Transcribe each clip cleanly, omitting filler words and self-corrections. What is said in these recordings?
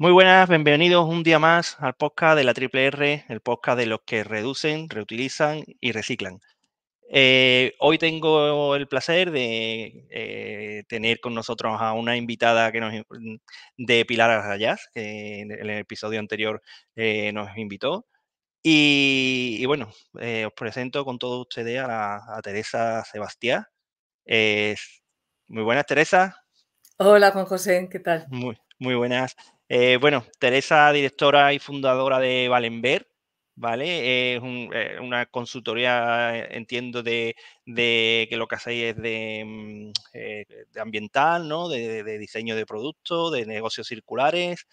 Muy buenas, bienvenidos un día más al podcast de la Triple R, el podcast de los que reducen, reutilizan y reciclan. Hoy tengo el placer de tener con nosotros a una invitada de Pilar Arrayás, que en el episodio anterior nos invitó. Y bueno, os presento con todos ustedes a Teresa Sebastián. Eh, Muy buenas, Teresa. Hola Juan José, ¿qué tal? Muy buenas. Bueno, Teresa, directora y fundadora de Valenver, ¿vale? Es una consultoría, entiendo, de que lo que hacéis es de ambiental, ¿no? De diseño de productos, de negocios circulares.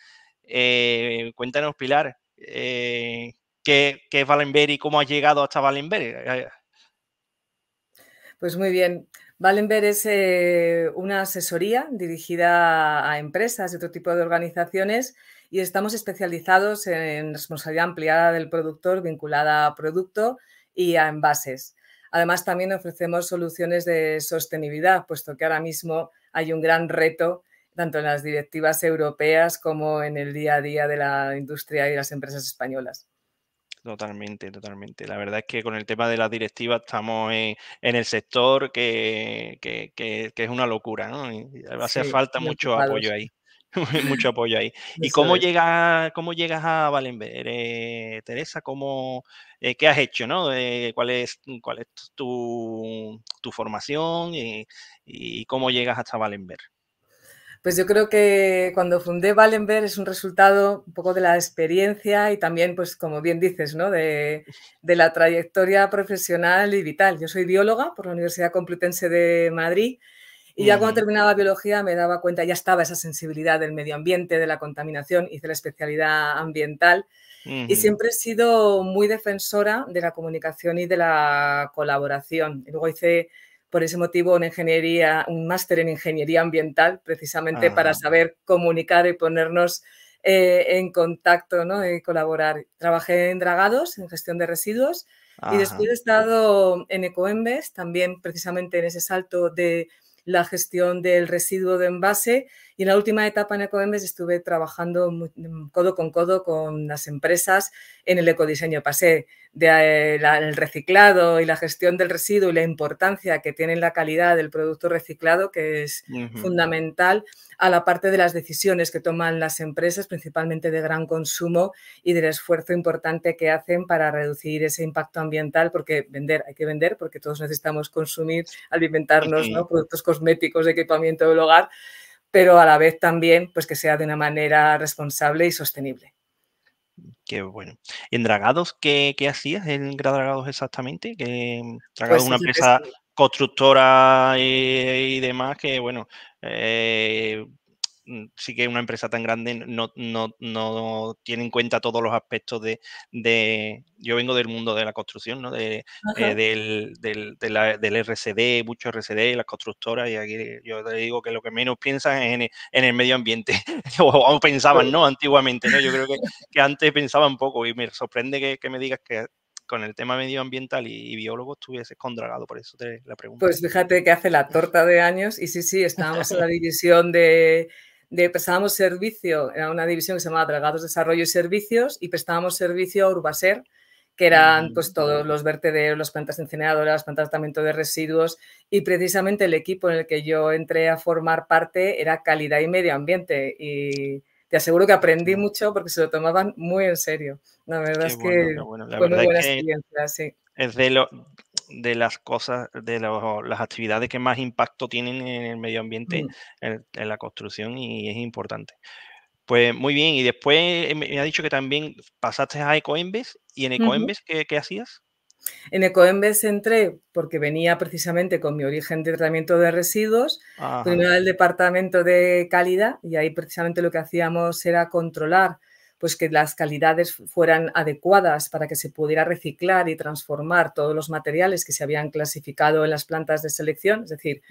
Cuéntanos, Pilar, ¿qué es Valenver y cómo has llegado hasta Valenver? Pues muy bien. Valenver es una asesoría dirigida a empresas y otro tipo de organizaciones y estamos especializados en responsabilidad ampliada del productor vinculada a producto y a envases. Además, también ofrecemos soluciones de sostenibilidad, puesto que ahora mismo hay un gran reto tanto en las directivas europeas como en el día a día de la industria y las empresas españolas. Totalmente, totalmente. La verdad es que con el tema de las directivas estamos en el sector que es una locura, ¿no? Y hace Sí, falta muy mucho apoyo ocupados. ahí, mucho apoyo ahí. ¿Y Eso es. cómo llegas a Valenver, Teresa? ¿Qué has hecho, no? ¿Cuál es tu formación y cómo llegas hasta Valenver? Pues yo creo que cuando fundé Valenver es un resultado un poco de la experiencia y también, pues como bien dices, ¿no? de la trayectoria profesional y vital. Yo soy bióloga por la Universidad Complutense de Madrid y ya cuando Ujú, terminaba biología me daba cuenta, ya estaba esa sensibilidad del medio ambiente, de la contaminación, hice la especialidad ambiental y ujú. siempre he sido muy defensora de la comunicación y de la colaboración. Y luego hice, por ese motivo, un máster en ingeniería ambiental, precisamente para Ajá, saber comunicar y ponernos en contacto, ¿no? Y colaborar. Trabajé en dragados, en gestión de residuos, y ajá, después he estado en Ecoembes, también precisamente en ese salto de la gestión del residuo de envase, y en la última etapa en Ecoembes estuve trabajando codo con codo con las empresas en el ecodiseño. Pasé del reciclado y la gestión del residuo y la importancia que tiene la calidad del producto reciclado, que es ujú. fundamental, a la parte de las decisiones que toman las empresas, principalmente de gran consumo, y del esfuerzo importante que hacen para reducir ese impacto ambiental, porque hay que vender, porque todos necesitamos consumir, alimentarnos, ¿no? Productos cosméticos, de equipamiento del hogar, pero a la vez también pues que sea de una manera responsable y sostenible. Qué bueno. ¿En Dragados qué hacías en Dragados exactamente? Que Dragados es Pues una fíjate, empresa constructora y demás que, bueno, eh, sí que una empresa tan grande no tiene en cuenta todos los aspectos Yo vengo del mundo de la construcción, ¿no? ajá, Del RCD, mucho RCD, las constructoras, y aquí yo te digo que lo que menos piensan es en el medio ambiente, o pensaban, ¿no? Antiguamente, ¿no? Yo creo que antes pensaba un poco y me sorprende que me digas que con el tema medioambiental y biólogo estuvieses con Dragado, por eso te la pregunto. pues fíjate que hace la torta de años y sí, estábamos en la división prestábamos servicio, era una división que se llamaba Dragados Desarrollo y Servicios, y prestábamos servicio a Urbaser, que eran Ujú. pues todos los vertederos, las plantas incineradoras, las plantas de tratamiento de residuos, y precisamente el equipo en el que yo entré a formar parte era calidad y medio ambiente, y te aseguro que aprendí mucho porque se lo tomaban muy en serio. La verdad Qué es bueno, qué que bueno. La fue muy verdad es buena que experiencia, sí. es de las cosas, las actividades que más impacto tienen en el medio ambiente, Mm. en la construcción, y es importante. Pues muy bien, y después me ha dicho que también pasaste a Ecoembes, ¿y en Ujú. Ecoembes qué hacías? En Ecoembes entré porque venía precisamente con mi origen de tratamiento de residuos, Ajá. primero al departamento de calidad, y ahí precisamente lo que hacíamos era controlar pues que las calidades fueran adecuadas para que se pudiera reciclar y transformar todos los materiales que se habían clasificado en las plantas de selección, es decir,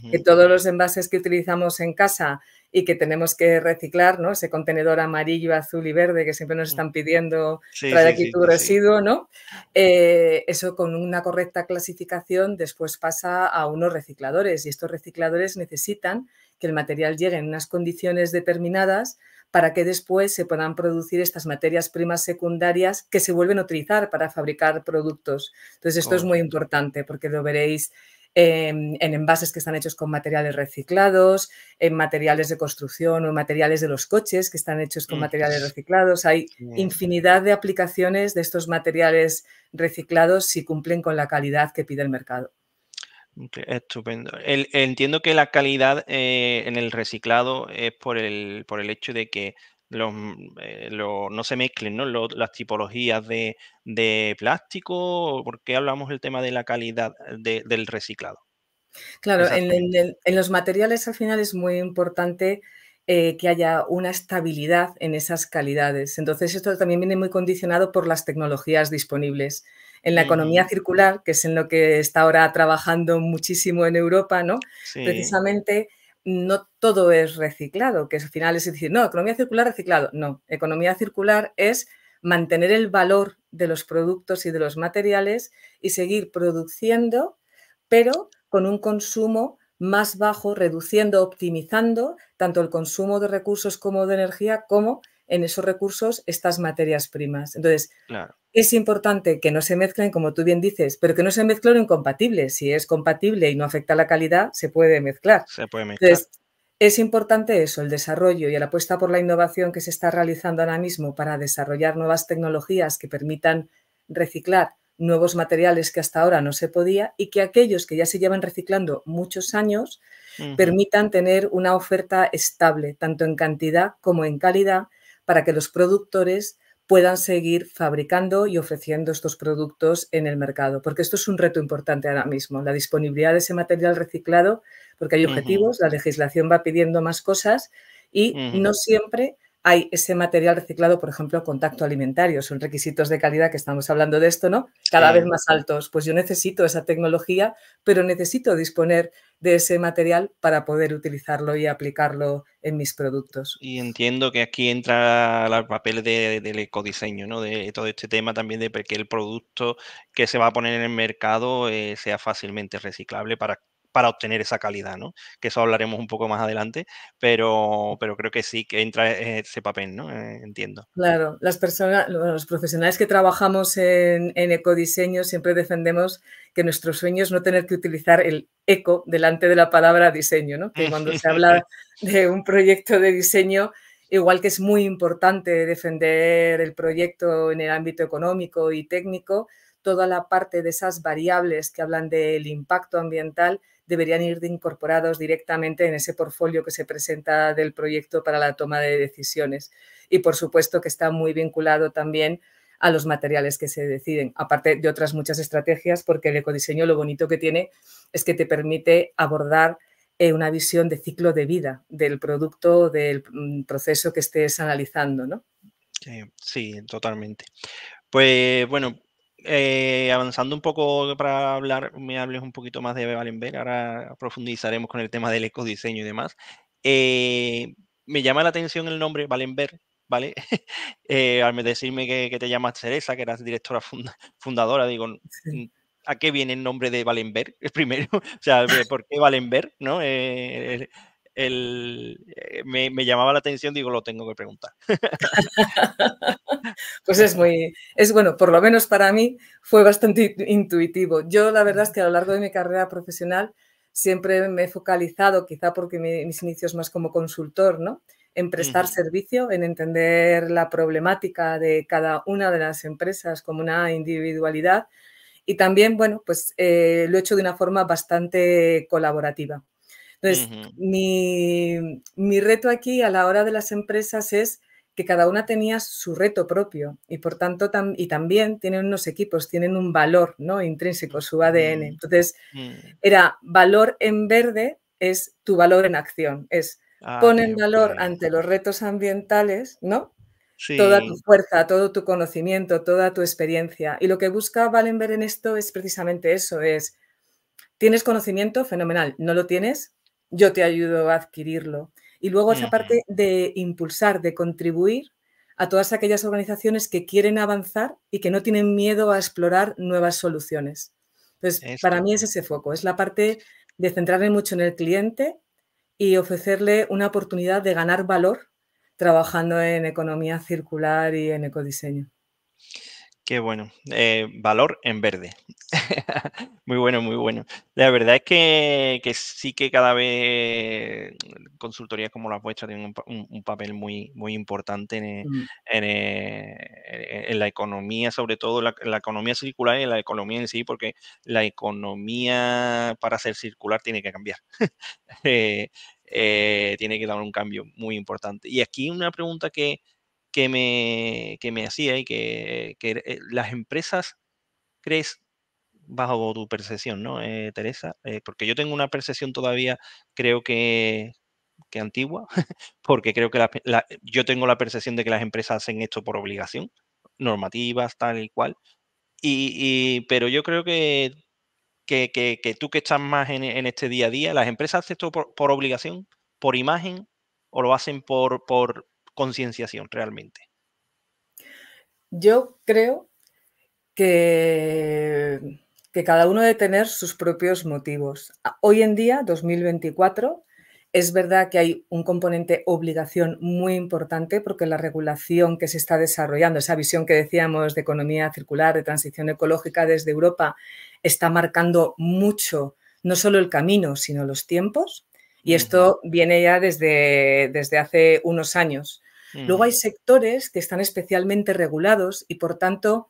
que Ujú. todos los envases que utilizamos en casa y que tenemos que reciclar, ¿no? Ese contenedor amarillo, azul y verde que siempre nos Mm. están pidiendo, Sí, trae sí, aquí sí, tu sí, sí. residuo, ¿no? Eso con una correcta clasificación después pasa a unos recicladores, y estos recicladores necesitan que el material llegue en unas condiciones determinadas para que después se puedan producir estas materias primas secundarias que se vuelven a utilizar para fabricar productos. Entonces, esto es muy Correcto. importante porque lo veréis en envases que están hechos con materiales reciclados, en materiales de construcción o en materiales de los coches que están hechos con materiales reciclados. Hay Sí. infinidad de aplicaciones de estos materiales reciclados si cumplen con la calidad que pide el mercado. Estupendo. Entiendo que la calidad en el reciclado es por el hecho de que no se mezclen, ¿no? Las tipologías de plástico. ¿Por qué hablamos del tema de la calidad del reciclado? Claro, Exactamente. en los materiales al final es muy importante que haya una estabilidad en esas calidades. Entonces, esto también viene muy condicionado por las tecnologías disponibles. En la economía Ujú. circular, que es en lo que está ahora trabajando muchísimo en Europa, ¿no? Sí, Precisamente no todo es reciclado, que al final es decir, no, economía circular, reciclado. No, economía circular es mantener el valor de los productos y de los materiales y seguir produciendo, pero con un consumo más bajo, reduciendo, optimizando tanto el consumo de recursos como de energía, como en esos recursos estas materias primas. Entonces, claro, es importante que no se mezclen, como tú bien dices, pero que no se mezclen lo incompatible. Si es compatible y no afecta a la calidad, se puede mezclar. se puede mezclar. Entonces, es importante eso, el desarrollo y la apuesta por la innovación que se está realizando ahora mismo para desarrollar nuevas tecnologías que permitan reciclar nuevos materiales que hasta ahora no se podía y que aquellos que ya se llevan reciclando muchos años Ujú. permitan tener una oferta estable, tanto en cantidad como en calidad, para que los productores puedan seguir fabricando y ofreciendo estos productos en el mercado, porque esto es un reto importante ahora mismo, la disponibilidad de ese material reciclado, porque hay Ujú. objetivos, la legislación va pidiendo más cosas y Ujú. no siempre hay ese material reciclado, por ejemplo, contacto alimentario, son requisitos de calidad que estamos hablando de esto, ¿no? Cada vez Sí. más altos. Pues yo necesito esa tecnología, pero necesito disponer de ese material para poder utilizarlo y aplicarlo en mis productos. Y entiendo que aquí entra el papel del ecodiseño, ¿no? De todo este tema también de que el producto que se va a poner en el mercado sea fácilmente reciclable para obtener esa calidad, ¿no? Que eso hablaremos un poco más adelante, pero creo que sí que entra ese papel, ¿no? Entiendo. Claro, las personas, los profesionales que trabajamos en ecodiseño siempre defendemos que nuestro sueño es no tener que utilizar el eco delante de la palabra diseño, ¿no? Que cuando se habla de un proyecto de diseño, igual que es muy importante defender el proyecto en el ámbito económico y técnico, toda la parte de esas variables que hablan del impacto ambiental deberían ir incorporados directamente en ese portfolio que se presenta del proyecto para la toma de decisiones. Y por supuesto que está muy vinculado también a los materiales que se deciden, aparte de otras muchas estrategias, porque el ecodiseño lo bonito que tiene es que te permite abordar una visión de ciclo de vida del producto, del proceso que estés analizando, ¿no? Sí, totalmente. Pues bueno, avanzando un poco para hablar, me hables un poquito más de Balenberg, ahora profundizaremos con el tema del ecodiseño y demás. Me llama la atención el nombre Balenberg, ¿vale? Al decirme que te llamas Teresa, que eras directora fundadora, digo, Sí. ¿a qué viene el nombre de Balenberg? Primero, o sea, ¿por qué Balenberg? ¿No? Me llamaba la atención, digo, lo tengo que preguntar. Pues es bueno, por lo menos para mí fue bastante intuitivo. Yo la verdad es que a lo largo de mi carrera profesional siempre me he focalizado, quizá porque mis inicios más como consultor, ¿no? En prestar Ujú. servicio, en entender la problemática de cada una de las empresas como una individualidad y también, bueno, pues lo he hecho de una forma bastante colaborativa. Entonces, Ujú. mi reto aquí a la hora de las empresas es que cada una tenía su reto propio y por tanto y también tienen unos equipos, tienen un valor, ¿no? Intrínseco, su ADN. Mm, Entonces, mm. era valor en verde es tu valor en acción, es Ah, pon en qué valor guay. ante los retos ambientales, ¿no? Toda tu Sí, fuerza, todo tu conocimiento, toda tu experiencia. Y lo que busca Wallenberg en esto es precisamente eso, es tienes conocimiento, fenomenal. No lo tienes, yo te ayudo a adquirirlo. Y luego esa ujú, parte de impulsar, de contribuir a todas aquellas organizaciones que quieren avanzar y que no tienen miedo a explorar nuevas soluciones. Entonces, para mí es estupendo. ese foco, es la parte de centrarme mucho en el cliente y ofrecerle una oportunidad de ganar valor trabajando en economía circular y en ecodiseño. Qué bueno. Valor en verde. Muy bueno, muy bueno. La verdad es que sí que cada vez consultorías como las vuestras tienen un papel muy, muy importante Mm. en la economía, sobre todo la economía circular y la economía en sí, porque la economía para ser circular tiene que cambiar. Eh, Tiene que dar un cambio muy importante. Y aquí una pregunta que me hacía y que las empresas, ¿crees, bajo tu percepción, no, Teresa? Porque yo tengo una percepción todavía, creo que antigua, porque creo que yo tengo la percepción de que las empresas hacen esto por obligación, normativas, tal y cual. Pero yo creo que tú que estás más en este día a día, ¿las empresas hacen esto por obligación, por imagen, o lo hacen por concienciación realmente? Yo creo que, que cada uno debe tener sus propios motivos. Hoy en día, 2024, es verdad que hay un componente obligación muy importante porque la regulación que se está desarrollando, esa visión que decíamos de economía circular, de transición ecológica desde Europa, está marcando mucho, no solo el camino, sino los tiempos. Y Ujú, esto viene ya desde hace unos años. Luego hay ujú, sectores que están especialmente regulados y, por tanto,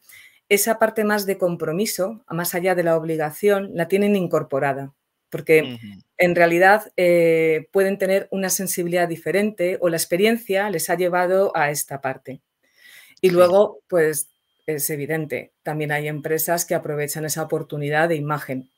esa parte más de compromiso, más allá de la obligación, la tienen incorporada, porque ujú. en realidad pueden tener una sensibilidad diferente o la experiencia les ha llevado a esta parte. Y Sí, luego, pues es evidente, también hay empresas que aprovechan esa oportunidad de imagen.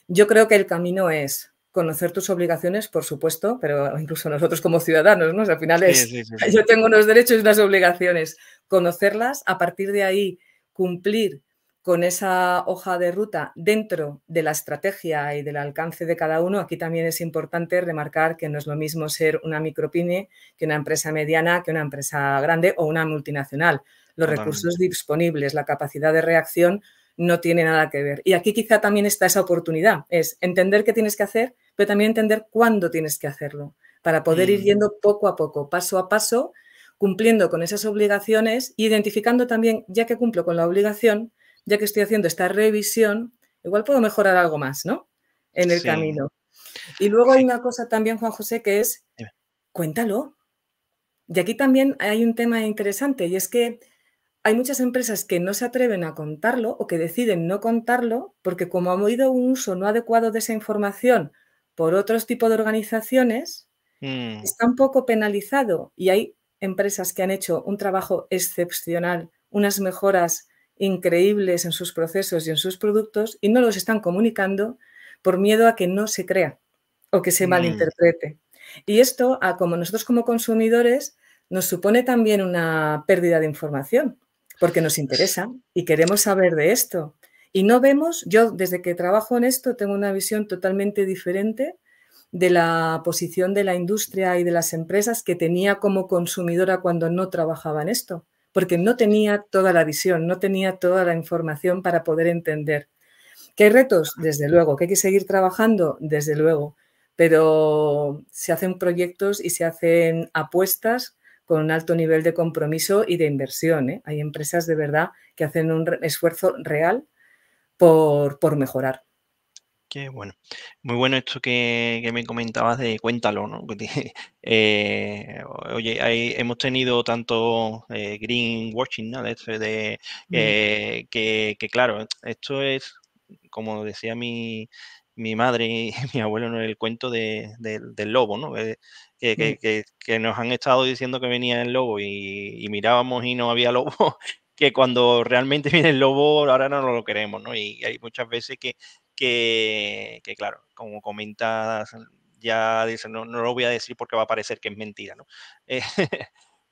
Yo creo que el camino es conocer tus obligaciones, por supuesto, pero incluso nosotros como ciudadanos, ¿no? O sea, al final sí, es, sí, sí, sí. yo tengo unos derechos y unas obligaciones, conocerlas, a partir de ahí cumplir con esa hoja de ruta dentro de la estrategia y del alcance de cada uno. Aquí también es importante remarcar que no es lo mismo ser una micropyme que una empresa mediana, que una empresa grande o una multinacional. Los recursos Totalmente. disponibles, la capacidad de reacción no tiene nada que ver. Y aquí quizá también está esa oportunidad, es entender qué tienes que hacer, pero también entender cuándo tienes que hacerlo, para poder ir Mm, yendo poco a poco, paso a paso, cumpliendo con esas obligaciones, identificando también, ya que cumplo con la obligación, ya que estoy haciendo esta revisión, igual puedo mejorar algo más, ¿no? En el sí, camino. Y luego hay sí. una cosa también, Juan José, que es Dime. cuéntalo. Y aquí también hay un tema interesante y es que hay muchas empresas que no se atreven a contarlo o que deciden no contarlo porque como ha habido un uso no adecuado de esa información por otros tipos de organizaciones, Mm, está un poco penalizado y hay empresas que han hecho un trabajo excepcional, unas mejoras increíbles en sus procesos y en sus productos y no los están comunicando por miedo a que no se crea o que se mm, malinterprete. Y esto, como nosotros como consumidores, nos supone también una pérdida de información, porque nos interesa y queremos saber de esto. Y no vemos, yo desde que trabajo en esto tengo una visión totalmente diferente de la posición de la industria y de las empresas que tenía como consumidora cuando no trabajaba en esto, porque no tenía toda la visión, no tenía toda la información para poder entender. ¿Que hay retos? Desde luego. ¿Que hay que seguir trabajando? Desde luego. Pero se hacen proyectos y se hacen apuestas con un alto nivel de compromiso y de inversión, ¿eh? Hay empresas de verdad que hacen un esfuerzo real por mejorar. qué bueno. Muy bueno esto que me comentabas de cuéntalo, ¿no? Oye, hemos tenido tanto greenwashing, ¿no? De esto Mm, que claro, esto es, como decía mi madre y mi abuelo en el cuento del lobo, ¿no? mm. Que nos han estado diciendo que venía el lobo y mirábamos y no había lobo, que cuando realmente viene el lobo ahora no lo queremos, ¿no? Y hay muchas veces que claro, como comentas, ya dices, no lo voy a decir porque va a parecer que es mentira, ¿no? Eh,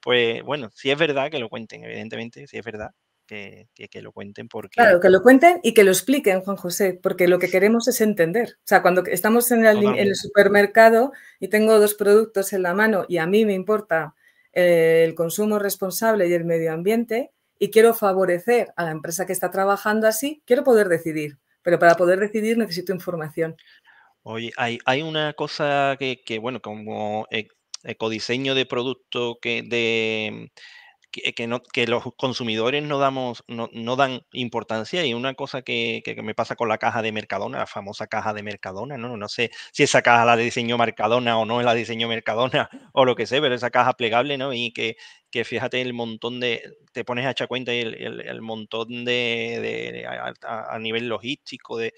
pues bueno, sí es verdad que lo cuenten, evidentemente, sí es verdad que lo cuenten porque Claro, que lo cuenten y que lo expliquen, Juan José, porque lo que queremos es entender. O sea, cuando estamos en el totalmente. supermercado y tengo 2 productos en la mano y a mí me importa el consumo responsable y el medio ambiente y quiero favorecer a la empresa que está trabajando así, quiero poder decidir, pero para poder decidir necesito información. Oye, hay una cosa que, bueno, como ecodiseño de producto que los consumidores no dan importancia, y una cosa que me pasa con la caja de Mercadona, la famosa caja de Mercadona, ¿no? No sé si esa caja la diseñó Mercadona o no la diseñó Mercadona o lo que sé, pero esa caja plegable, ¿no? Y que fíjate el montón te pones a echar cuenta y el montón a nivel logístico, de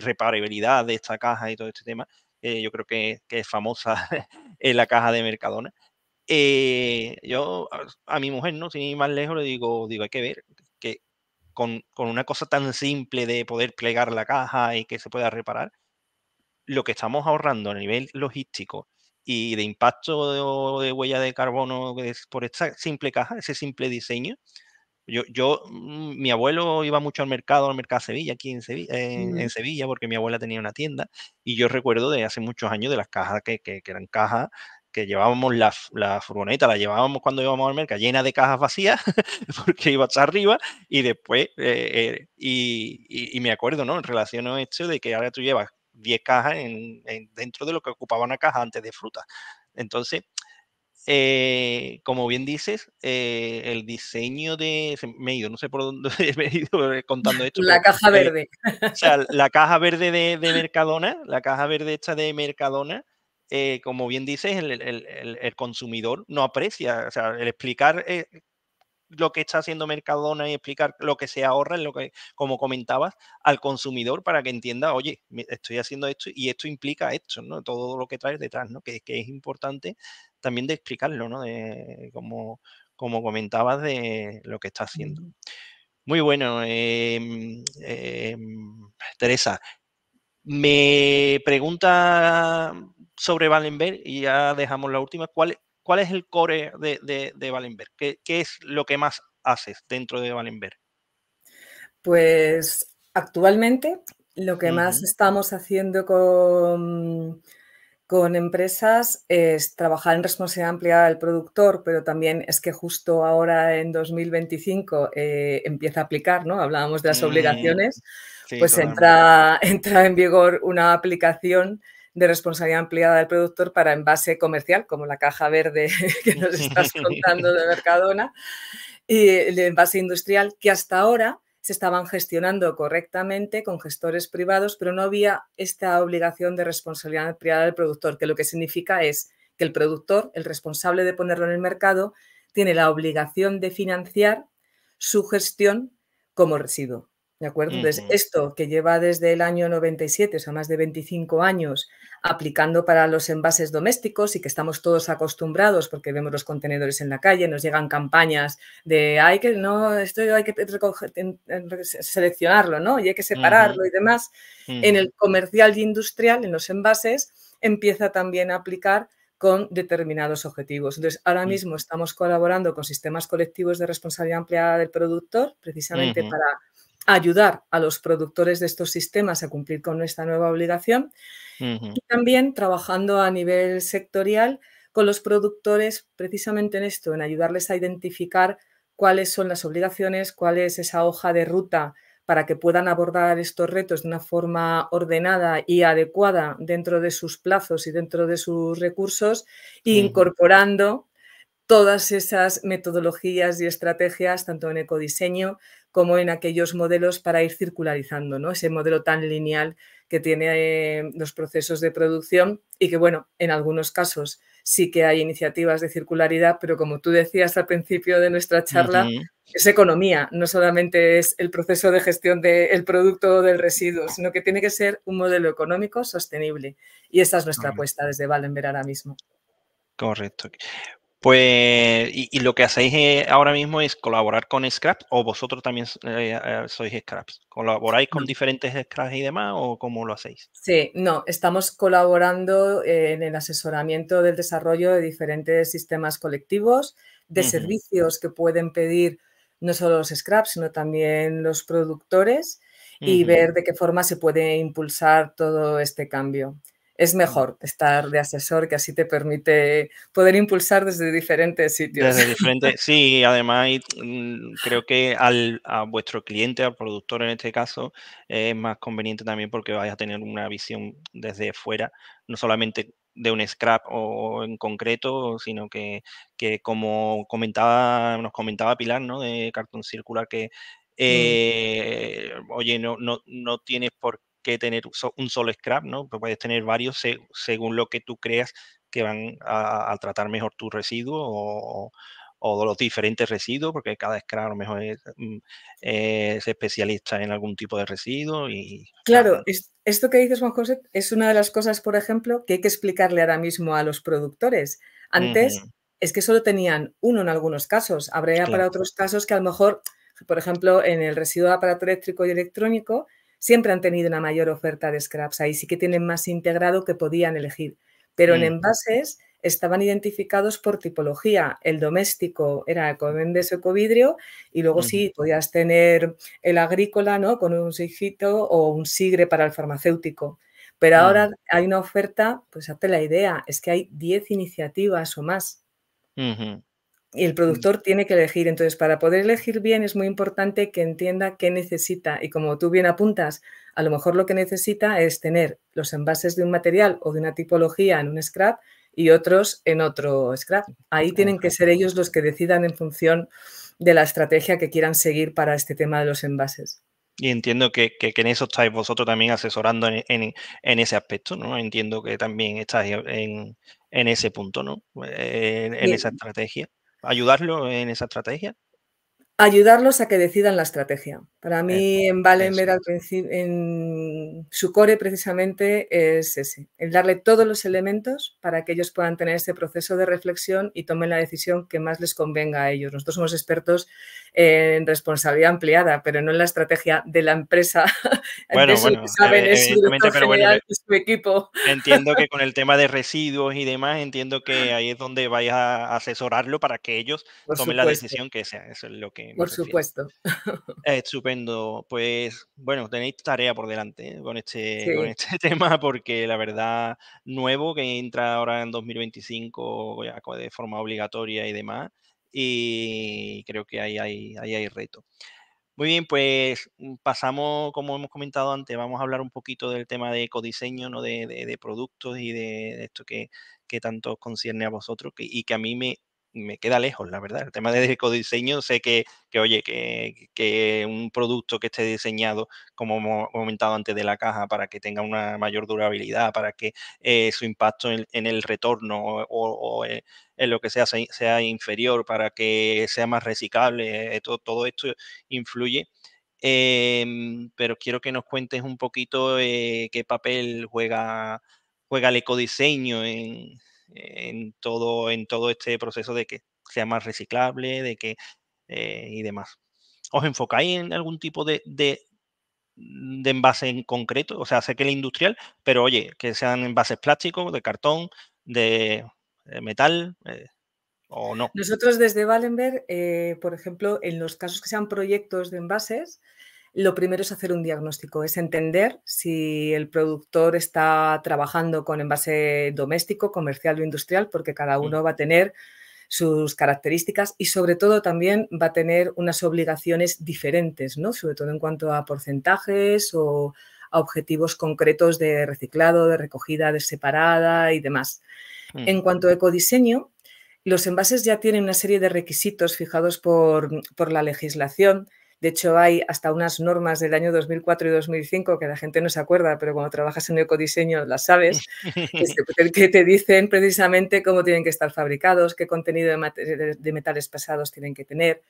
reparabilidad de esta caja y todo este tema, yo creo que es famosa en la caja de Mercadona. Yo a mi mujer, ¿no? Sin ir más lejos, le digo, hay que ver que con una cosa tan simple de poder plegar la caja y que se pueda reparar, lo que estamos ahorrando a nivel logístico y de impacto de huella de carbono por esta simple caja, ese simple diseño. Mi abuelo iba mucho al mercado Sevilla, aquí en Mm, Sevilla, porque mi abuela tenía una tienda, y yo recuerdo de hace muchos años de las cajas que eran cajas que llevábamos la furgoneta, la llevábamos cuando íbamos al mercado llena de cajas vacías, porque iba hasta arriba, y después, y me acuerdo, ¿no? Relaciono esto de que ahora tú llevas 10 cajas dentro de lo que ocupaba una caja antes de fruta. Entonces, como bien dices, el diseño me he ido, no sé por dónde me he ido contando esto, la pero, caja o verde. sea, la caja verde de Mercadona, la caja verde esta de Mercadona, como bien dices, el consumidor no aprecia, o sea, el explicar, lo que está haciendo Mercadona y explicar lo que se ahorra, en lo que, como comentabas, al consumidor para que entienda, oye, estoy haciendo esto y esto implica esto, ¿no? Todo lo que traes detrás, ¿no? Que es importante también de explicarlo, ¿no? Como comentabas, de lo que está haciendo. Ujú. Muy bueno, Teresa. Me pregunta sobre Wallenberg y ya dejamos la última. ¿Cuál es el core de Wallenberg? ¿Qué es lo que más haces dentro de Wallenberg? Pues actualmente lo que más Ujú, estamos haciendo con empresas es trabajar en responsabilidad ampliada del productor, pero también es que justo ahora en 2025 empieza a aplicar, ¿no? Hablábamos de las mm, obligaciones, sí, pues totalmente. entra en vigor una aplicación de responsabilidad ampliada del productor para envase comercial, como la caja verde que nos estás contando de Mercadona, y el envase industrial, que hasta ahora se estaban gestionando correctamente con gestores privados, pero no había esta obligación de responsabilidad privada del productor, que lo que significa es que el productor, el responsable de ponerlo en el mercado, tiene la obligación de financiar su gestión como residuo. ¿De acuerdo? Entonces, Ujú, esto que lleva desde el año 97, o sea, más de 25 años, aplicando para los envases domésticos y que estamos todos acostumbrados porque vemos los contenedores en la calle, nos llegan campañas de hay que no, esto hay que seleccionarlo, ¿no? Y hay que ujú, separarlo y demás. En ujú, el comercial y industrial, en los envases, empieza también a aplicar con determinados objetivos. Entonces, ahora ujú, mismo estamos colaborando con sistemas colectivos de responsabilidad ampliada del productor, precisamente ujú, para ayudar a los productores de estos sistemas a cumplir con esta nueva obligación ujú, y también trabajando a nivel sectorial con los productores precisamente en esto, en ayudarles a identificar cuáles son las obligaciones, cuál es esa hoja de ruta para que puedan abordar estos retos de una forma ordenada y adecuada dentro de sus plazos y dentro de sus recursos, ujú, incorporando todas esas metodologías y estrategias, tanto en ecodiseño como en aquellos modelos para ir circularizando, ¿no? Ese modelo tan lineal que tiene los procesos de producción y que, bueno, en algunos casos sí que hay iniciativas de circularidad, pero como tú decías al principio de nuestra charla, ujú. es economía, no solamente es el proceso de gestión del producto o del residuo, sino que tiene que ser un modelo económico sostenible. Y esa es nuestra Correcto. apuesta desde Wallenberg ahora mismo. Correcto. Pues, y lo que hacéis ahora mismo es colaborar con Scraps, o vosotros también sois Scraps. ¿Colaboráis con diferentes Scraps y demás, o cómo lo hacéis? Sí, no, estamos colaborando en el asesoramiento del desarrollo de diferentes sistemas colectivos, de Ujú, servicios que pueden pedir no solo los scraps, sino también los productores y ujú, ver de qué forma se puede impulsar todo este cambio. es mejor estar de asesor, que así te permite poder impulsar desde diferentes sitios. Desde diferentes, sí, además creo que a vuestro cliente, al productor en este caso, es más conveniente también porque vais a tener una visión desde fuera, no solamente de un scrap o en concreto, sino que como nos comentaba Pilar, ¿no? De Cartón Circular, que Mm, oye, no tienes por qué tener un solo scrap, ¿no? Pues puedes tener varios según lo que tú creas que van a tratar mejor tu residuo o los diferentes residuos, porque cada scrap a lo mejor es especialista en algún tipo de residuo y Claro, esto que dices, Juan José, es una de las cosas, por ejemplo, que hay que explicarle ahora mismo a los productores. Antes ujú, es que solo tenían uno en algunos casos. Habría para claro, otros casos que a lo mejor, por ejemplo, en el residuo de aparato eléctrico y electrónico, siempre han tenido una mayor oferta de scraps. Ahí sí que tienen más integrado que podían elegir. Pero en ujú, envases estaban identificados por tipología. El doméstico era Ecoembes o Ecovidrio y luego ujú, sí podías tener el agrícola, ¿no? Con un sigito o un sigre para el farmacéutico. Pero ujú, ahora hay una oferta, pues hazte la idea, es que hay 10 iniciativas o más ujú, y el productor tiene que elegir. Entonces, para poder elegir bien es muy importante que entienda qué necesita y como tú bien apuntas, a lo mejor lo que necesita es tener los envases de un material o de una tipología en un scrap y otros en otro scrap. Ahí tienen que ser exacto. ellos los que decidan en función de la estrategia que quieran seguir para este tema de los envases. Y entiendo que en eso estáis vosotros también asesorando en ese aspecto, ¿no? Entiendo que también estáis en ese punto, ¿no? En esa Sí, estrategia. ¿Ayudarlo en esa estrategia? ayudarlos a que decidan la estrategia. Para mí, en Eso Wallenberg, es. en su core precisamente es ese, el darle todos los elementos para que ellos puedan tener ese proceso de reflexión y tomen la decisión que más les convenga a ellos. Nosotros somos expertos en responsabilidad ampliada, pero no en la estrategia de la empresa. De Bueno, eso lo que bueno, saben es su evidentemente, director pero bueno, general y su equipo. entiendo que con el tema de residuos y demás, entiendo que ahí es donde vais a asesorarlo para que ellos Por tomen la supuesto, decisión que sea. Eso es lo que me por refiero. supuesto. Estupendo. Pues bueno, tenéis tarea por delante con Sí. este tema porque la verdad, nuevo que entra ahora en 2025 ya de forma obligatoria y demás. Y creo que ahí hay reto. Muy bien, pues pasamos, como hemos comentado antes, vamos a hablar un poquito del tema de ecodiseño, ¿no? De productos y de esto que tanto os concierne a vosotros y que a mí me queda lejos, la verdad. El tema de ecodiseño, sé que oye, que un producto que esté diseñado, como hemos comentado antes, de la caja, para que tenga una mayor durabilidad, para que su impacto en el retorno o en lo que sea inferior, para que sea más reciclable, todo esto influye. Pero quiero que nos cuentes un poquito qué papel juega el ecodiseño en todo este proceso de que sea más reciclable, y demás. ¿Os enfocáis en algún tipo de envase en concreto? O sea, sé que el industrial, pero oye, que sean envases plásticos, de cartón, de metal, o no. Nosotros desde Wallenberg, por ejemplo, en los casos que sean proyectos de envases, lo primero es hacer un diagnóstico, es entender si el productor está trabajando con envase doméstico, comercial o industrial, porque cada Mm, uno va a tener sus características y sobre todo también va a tener unas obligaciones diferentes, ¿no? Sobre todo en cuanto a porcentajes o a objetivos concretos de reciclado, de recogida de separada y demás. mm, En cuanto a ecodiseño, los envases ya tienen una serie de requisitos fijados por la legislación. De hecho, hay hasta unas normas del año 2004 y 2005 que la gente no se acuerda, pero cuando trabajas en ecodiseño las sabes, que te dicen precisamente cómo tienen que estar fabricados, qué contenido de metales pesados tienen que tener,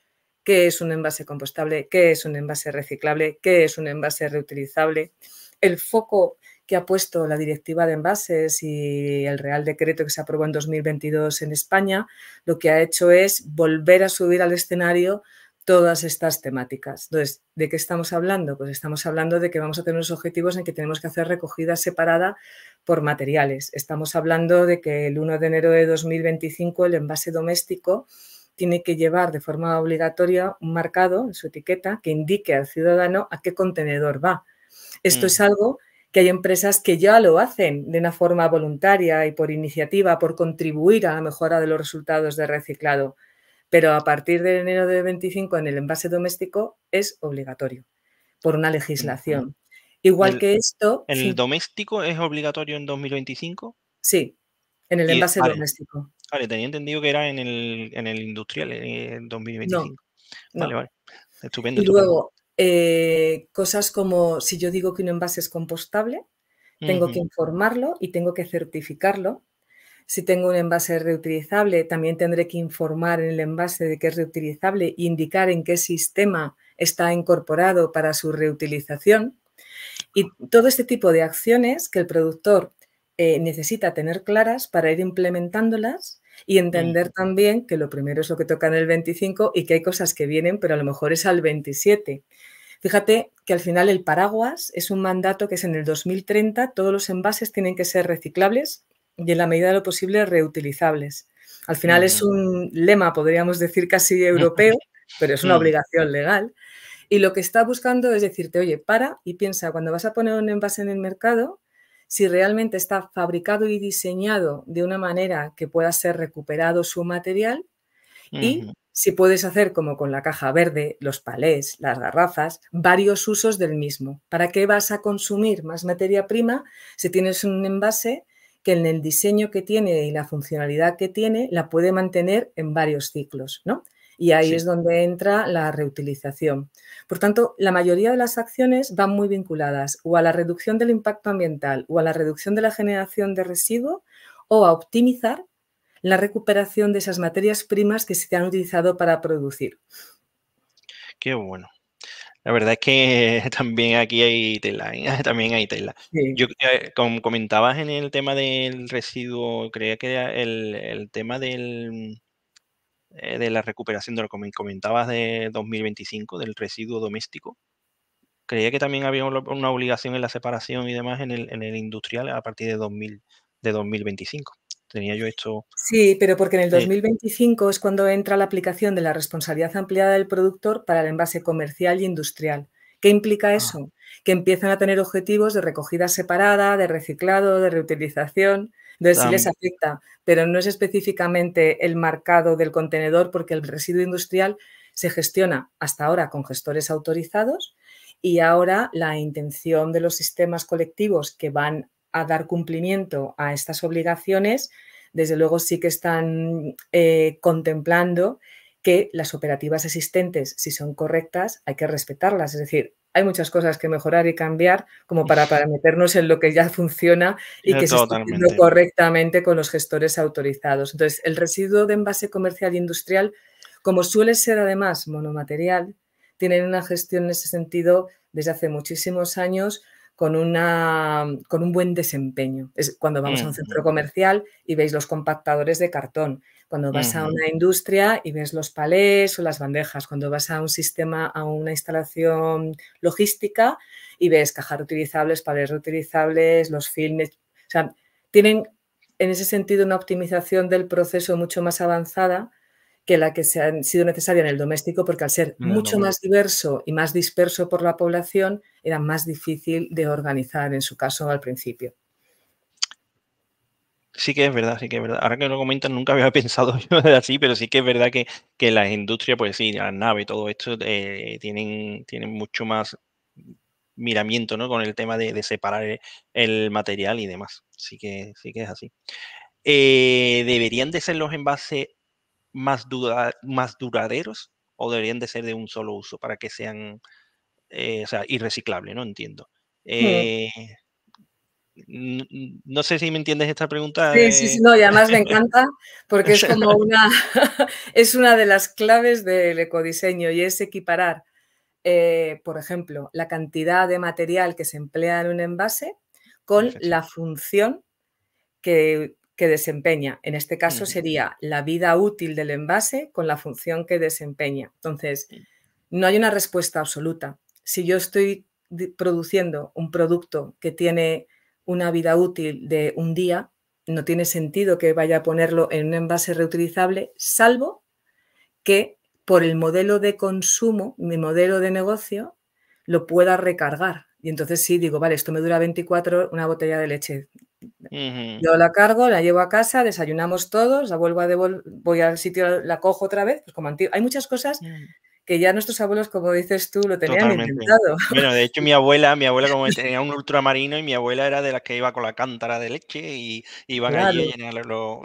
qué es un envase compostable, qué es un envase reciclable, qué es un envase reutilizable. El foco que ha puesto la Directiva de Envases y el Real Decreto que se aprobó en 2022 en España, lo que ha hecho es volver a subir al escenario todas estas temáticas. Entonces, ¿de qué estamos hablando? Pues estamos hablando de que vamos a tener unos objetivos en que tenemos que hacer recogida separada por materiales. Estamos hablando de que el 1 de enero de 2025 el envase doméstico tiene que llevar de forma obligatoria un marcado en su etiqueta que indique al ciudadano a qué contenedor va. Esto es mm, algo que hay empresas que ya lo hacen de una forma voluntaria y por iniciativa, por contribuir a la mejora de los resultados de reciclado. Pero a partir de enero de 25 en el envase doméstico es obligatorio por una Ujú. legislación. Igual ¿El, que esto, el sí, doméstico es obligatorio en 2025? sí, en el Y, envase vale, doméstico. vale, tenía entendido que era en el industrial en No, 2025. Vale, no. vale. Estupendo, Y estupendo. luego, cosas como si yo digo que un envase es compostable, tengo que Ujú, informarlo y tengo que certificarlo. Si tengo un envase reutilizable, también tendré que informar en el envase de que es reutilizable e indicar en qué sistema está incorporado para su reutilización. Y todo este tipo de acciones que el productor necesita tener claras para ir implementándolas y entender ujú, también que lo primero es lo que toca en el 25 y que hay cosas que vienen, pero a lo mejor es al 27. Fíjate que al final el paraguas es un mandato que es en el 2030, todos los envases tienen que ser reciclables y en la medida de lo posible reutilizables. Al final es ujú, un lema, podríamos decir casi europeo, pero es una ujú. obligación legal. Y lo que está buscando es decirte, oye, para y piensa cuando vas a poner un envase en el mercado, si realmente está fabricado y diseñado de una manera que pueda ser recuperado su material y Ujú. si puedes hacer, como con la caja verde, los palés, las garrafas, varios usos del mismo. ¿Para qué vas a consumir más materia prima si tienes un envase que en el diseño que tiene y la funcionalidad que tiene la puede mantener en varios ciclos, ¿no? Y ahí Sí, es donde entra la reutilización. Por tanto, la mayoría de las acciones van muy vinculadas o a la reducción del impacto ambiental o a la reducción de la generación de residuo o a optimizar la recuperación de esas materias primas que se han utilizado para producir. qué bueno. La verdad es que también aquí hay tela, ¿eh? También hay tela. Sí. Yo, como comentabas en el tema del residuo, creía que era el tema de la recuperación de lo que me comentabas de 2025, del residuo doméstico. Creía que también había una obligación en la separación y demás en el industrial a partir de 2025. Tenía yo esto. Sí, pero porque en el Sí. 2025 es cuando entra la aplicación de la responsabilidad ampliada del productor para el envase comercial y industrial. ¿Qué implica Ah, eso? Que empiezan a tener objetivos de recogida separada, de reciclado, de reutilización. Entonces sí les tam- afecta, pero no es específicamente el marcado del contenedor porque el residuo industrial se gestiona hasta ahora con gestores autorizados y ahora la intención de los sistemas colectivos que van a dar cumplimiento a estas obligaciones desde luego sí que están contemplando que las operativas existentes, si son correctas, hay que respetarlas. Es decir, hay muchas cosas que mejorar y cambiar como para meternos en lo que ya funciona y que se está haciendo Totalmente. correctamente con los gestores autorizados. Entonces, el residuo de envase comercial e industrial, como suele ser además monomaterial, tienen una gestión en ese sentido desde hace muchísimos años con un buen desempeño. Es cuando vamos a un Ujú, centro comercial y veis los compactadores de cartón, cuando vas a ujú. una industria y ves los palés o las bandejas, cuando vas a un sistema, a una instalación logística y ves cajas reutilizables, palés reutilizables, los filmes. O sea, tienen en ese sentido una optimización del proceso mucho más avanzada que la que se ha sido necesaria en el doméstico, porque al ser En el mucho doméstico. más diverso y más disperso por la población, era más difícil de organizar en su caso al principio. Sí que es verdad, sí que es verdad. Ahora que lo comentas, nunca había pensado yo de así, pero sí que es verdad que las industrias, pues sí, las naves y todo esto, tienen mucho más miramiento, ¿no? Con el tema de separar el material y demás. Sí que es así. ¿Deberían de ser los envases más duraderos o deberían de ser de un solo uso para que sean, o sea, irreciclables, ¿no? Entiendo. Mm. Eh, no sé si me entiendes esta pregunta. Sí, sí, sí, no, y además me encanta porque es como una es una de las claves del ecodiseño y es equiparar, por ejemplo, la cantidad de material que se emplea en un envase con la Efectivamente. función que desempeña. En este caso Ujú, sería la vida útil del envase con la función que desempeña. Entonces, mm, no hay una respuesta absoluta. Si yo estoy produciendo un producto que tiene una vida útil de un día, no tiene sentido que vaya a ponerlo en un envase reutilizable, salvo que por el modelo de consumo, mi modelo de negocio, lo pueda recargar. Y entonces sí, digo, vale, esto me dura 24, una botella de leche. Ujú. Yo la cargo, la llevo a casa, desayunamos todos, la vuelvo a voy al sitio, la cojo otra vez, pues como antiguo. Hay muchas cosas Mm. que ya nuestros abuelos, como dices tú, lo tenían Totalmente. inventado. Bueno, de hecho, mi abuela como tenía un ultramarino y mi abuela era de las que iba con la cántara de leche y iban allí a Claro. llenarlo.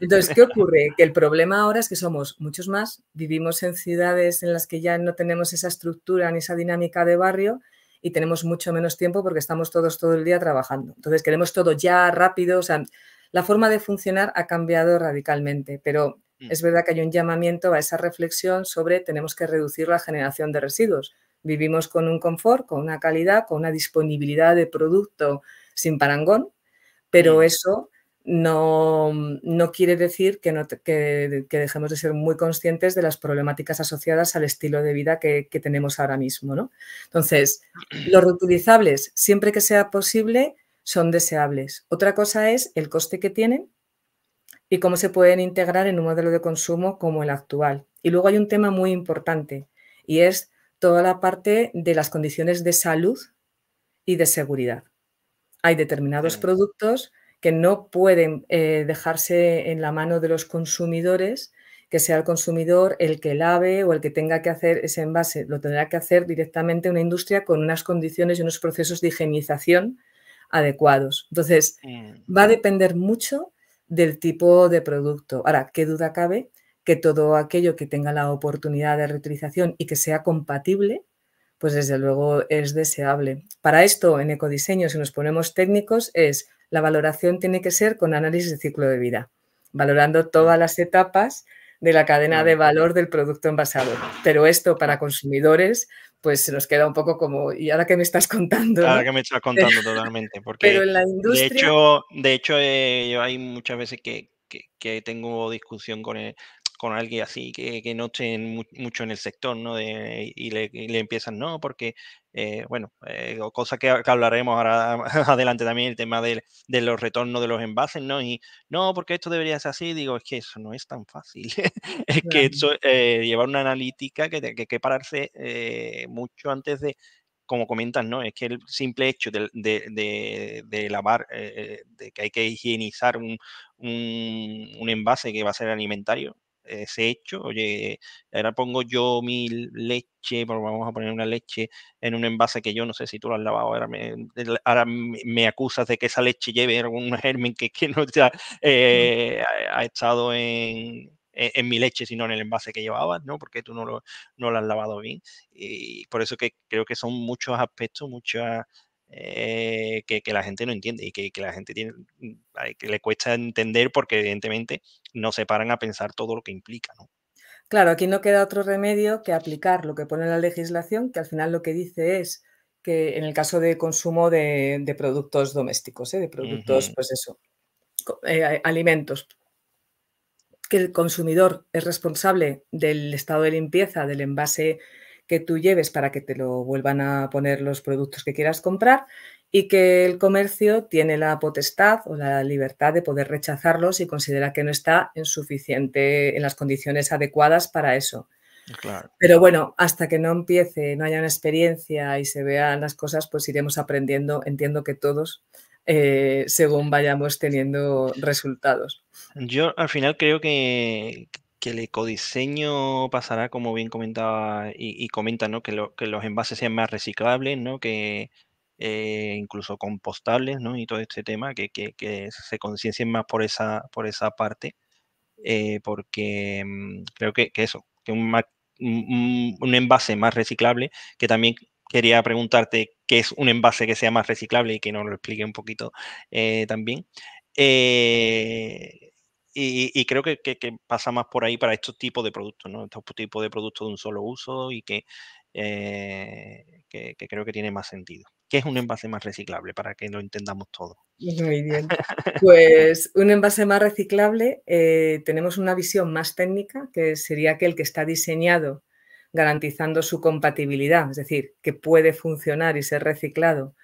Entonces, ¿qué ocurre? Que el problema ahora es que somos muchos más, vivimos en ciudades en las que ya no tenemos esa estructura ni esa dinámica de barrio y tenemos mucho menos tiempo porque estamos todos todo el día trabajando. Entonces, queremos todo ya rápido, o sea, la forma de funcionar ha cambiado radicalmente, pero Mm, es verdad que hay un llamamiento a esa reflexión sobre tenemos que reducir la generación de residuos. Vivimos con un confort, con una calidad, con una disponibilidad de producto sin parangón, pero mm, eso no quiere decir que, que dejemos de ser muy conscientes de las problemáticas asociadas al estilo de vida que tenemos ahora mismo, ¿no? Entonces, los reutilizables, siempre que sea posible, son deseables. Otra cosa es el coste que tienen y cómo se pueden integrar en un modelo de consumo como el actual. Y luego hay un tema muy importante y es toda la parte de las condiciones de salud y de seguridad. Hay determinados sí, productos que no pueden dejarse en la mano de los consumidores, que sea el consumidor el que lave o el que tenga que hacer ese envase, lo tendrá que hacer directamente una industria con unas condiciones y unos procesos de higienización adecuados. Entonces, mm, va a depender mucho del tipo de producto. Ahora, qué duda cabe que todo aquello que tenga la oportunidad de reutilización y que sea compatible, pues desde luego es deseable. Para esto, en ecodiseño, si nos ponemos técnicos, es la valoración tiene que ser con análisis de ciclo de vida, valorando mm, todas las etapas de la cadena de claro. valor del producto envasado. Pero esto para consumidores, pues se nos queda un poco como, ¿y ahora qué me estás contando, Ahora no? que me estás contando totalmente, Pero porque en la de industria, hecho, yo hay muchas veces que tengo discusión con alguien así que no esté mucho en el sector, ¿no? Y le empiezan, no, porque, bueno, o cosa que hablaremos ahora adelante también, el tema de los retornos de los envases, ¿no? Y no, porque esto debería ser así, digo, es que eso no es tan fácil. Es que claro, eso lleva una analítica que hay que pararse mucho antes de como comentas, ¿no? Es que el simple hecho de lavar, de que hay que higienizar un envase que va a ser alimentario, ese hecho, oye, ahora pongo yo mi leche, pues vamos a poner una leche en un envase que yo no sé si tú lo has lavado, ahora me acusas de que esa leche lleve algún germen que no está, mm, ha estado en mi leche, sino en el envase que llevabas, ¿no? Porque tú no lo has lavado bien. Y por eso que creo que son muchos aspectos, muchas que la gente no entiende y que la gente que le cuesta entender porque evidentemente no se paran a pensar todo lo que implica, ¿no? claro, aquí no queda otro remedio que aplicar lo que pone la legislación, que al final lo que dice es que en el caso de consumo de productos domésticos, de productos, Ujú, pues eso, alimentos, que el consumidor es responsable del estado de limpieza del envase que tú lleves para que te lo vuelvan a poner los productos que quieras comprar y que el comercio tiene la potestad o la libertad de poder rechazarlos si considera que no está en las condiciones adecuadas para eso. claro. Pero bueno, hasta que no empiece, no haya una experiencia y se vean las cosas, pues iremos aprendiendo, entiendo que todos, según vayamos teniendo resultados. Yo al final creo que el ecodiseño pasará, como bien comentaba y comenta, ¿no? Que los envases sean más reciclables, ¿no? Que incluso compostables, ¿no? Y todo este tema, que se conciencien más por esa parte, porque creo que eso, que un envase más reciclable, que también quería preguntarte qué es un envase que sea más reciclable y que nos lo explique un poquito también. Eh, y creo que pasa más por ahí para estos tipos de productos, ¿no? Estos tipos de productos de un solo uso y que creo que tiene más sentido. ¿Qué es un envase más reciclable? Para que lo entendamos todo. Muy bien. Pues un envase más reciclable, tenemos una visión más técnica, que sería aquel que está diseñado garantizando su compatibilidad, es decir, que puede funcionar y ser reciclado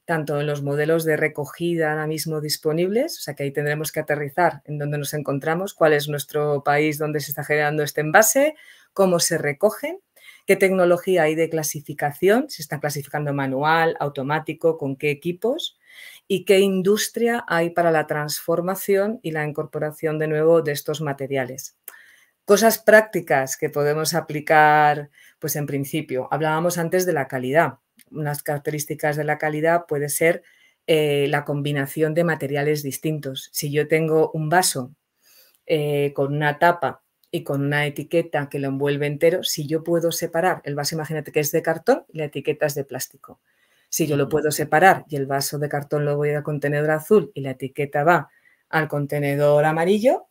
tanto en los modelos de recogida ahora mismo disponibles, o sea que ahí tendremos que aterrizar en dónde nos encontramos, cuál es nuestro país donde se está generando este envase, cómo se recogen qué tecnología hay de clasificación, si están clasificando manual, automático, con qué equipos y qué industria hay para la transformación y la incorporación de nuevo de estos materiales. Cosas prácticas que podemos aplicar, pues en principio, hablábamos antes de la calidad. Unas características de la calidad puede ser la combinación de materiales distintos. Si yo tengo un vaso con una tapa y con una etiqueta que lo envuelve entero, si yo puedo separar el vaso, imagínate que es de cartón y la etiqueta es de plástico. Si yo lo puedo separar y el vaso de cartón lo voy al contenedor azul y la etiqueta va al contenedor amarillo,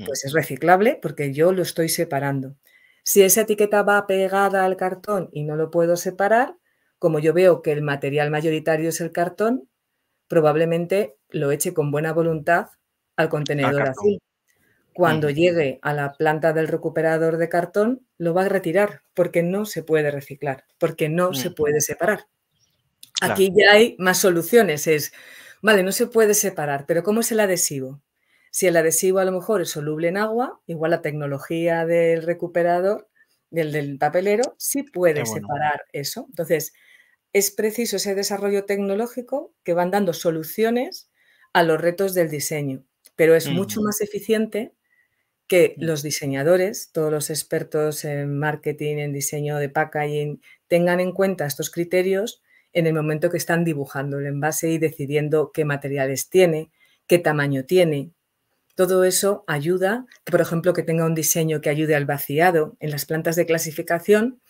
pues es reciclable porque yo lo estoy separando. Si esa etiqueta va pegada al cartón y no lo puedo separar, como yo veo que el material mayoritario es el cartón, probablemente lo eche con buena voluntad al Al contenedor cartón. azul. Cuando llegue a la planta del recuperador de cartón, lo va a retirar porque no se puede reciclar, porque no se puede separar. Claro. Aquí ya hay más soluciones. Vale, no se puede separar, pero ¿cómo es el adhesivo? Si el adhesivo a lo mejor es soluble en agua, igual la tecnología del recuperador, del papelero, sí Qué puede bueno. separar eso. Entonces, es preciso ese desarrollo tecnológico que van dando soluciones a los retos del diseño, pero es mucho más eficiente que los diseñadores, todos los expertos en marketing, en diseño de packaging, tengan en cuenta estos criterios en el momento que están dibujando el envase y decidiendo qué materiales tiene, qué tamaño tiene. Todo eso ayuda, por ejemplo, que tenga un diseño que ayude al vaciado. En las plantas de clasificación,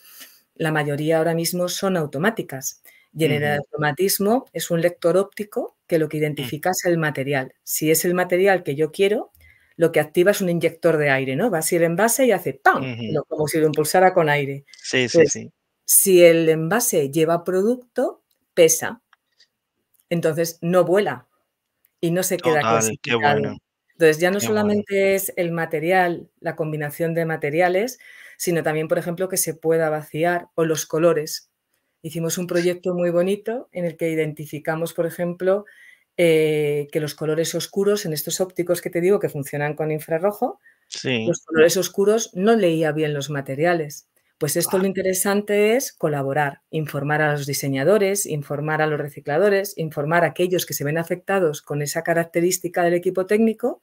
la mayoría ahora mismo son automáticas. Y en el automatismo es un lector óptico que lo que identifica es el material. Si es el material que yo quiero, lo que activa es un inyector de aire, ¿no? Va así el envase y hace ¡pam! Como si lo impulsara con aire. Sí, sí, Pues sí. si el envase lleva producto, pesa, entonces no vuela y no se queda Total, qué bueno, clasificado. Entonces, ya no qué bueno. solamente es el material, la combinación de materiales, sino también, por ejemplo, que se pueda vaciar o los colores. Hicimos un proyecto muy bonito en el que identificamos, por ejemplo, que los colores oscuros en estos ópticos que te digo que funcionan con infrarrojo, Sí. los colores oscuros no leía bien los materiales. Pues esto lo Ah, interesante es colaborar, informar a los diseñadores, informar a los recicladores, informar a aquellos que se ven afectados con esa característica del equipo técnico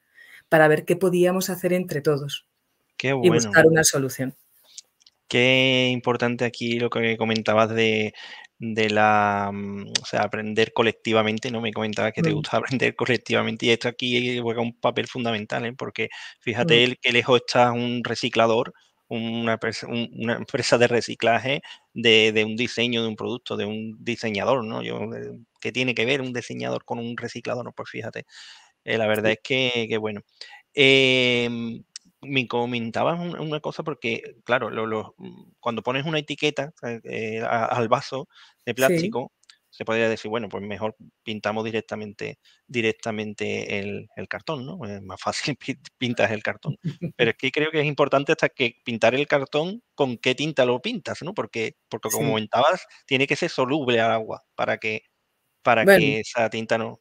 para ver qué podíamos hacer entre todos qué y bueno. buscar una solución. Qué importante aquí lo que comentabas de la, o sea, aprender colectivamente, ¿no? Me comentabas que te Mm, gusta aprender colectivamente y esto aquí juega un papel fundamental, ¿eh? Porque mm, fíjate el que lejos está un reciclador, una empresa de reciclaje de un diseño de un producto, de un diseñador, ¿no? ¿Qué tiene que ver un diseñador con un reciclador? No, pues fíjate. La verdad sí, es que bueno. Em, Me comentabas una cosa porque, claro, cuando pones una etiqueta al vaso de sí. plástico, se podría decir, bueno, pues mejor pintamos directamente el cartón, ¿no? Es más fácil pintas el cartón. Pero es que creo que es importante hasta que pintar el cartón, con qué tinta lo pintas, ¿no? Porque como Sí. comentabas, tiene que ser soluble al agua para Bueno, que esa tinta no.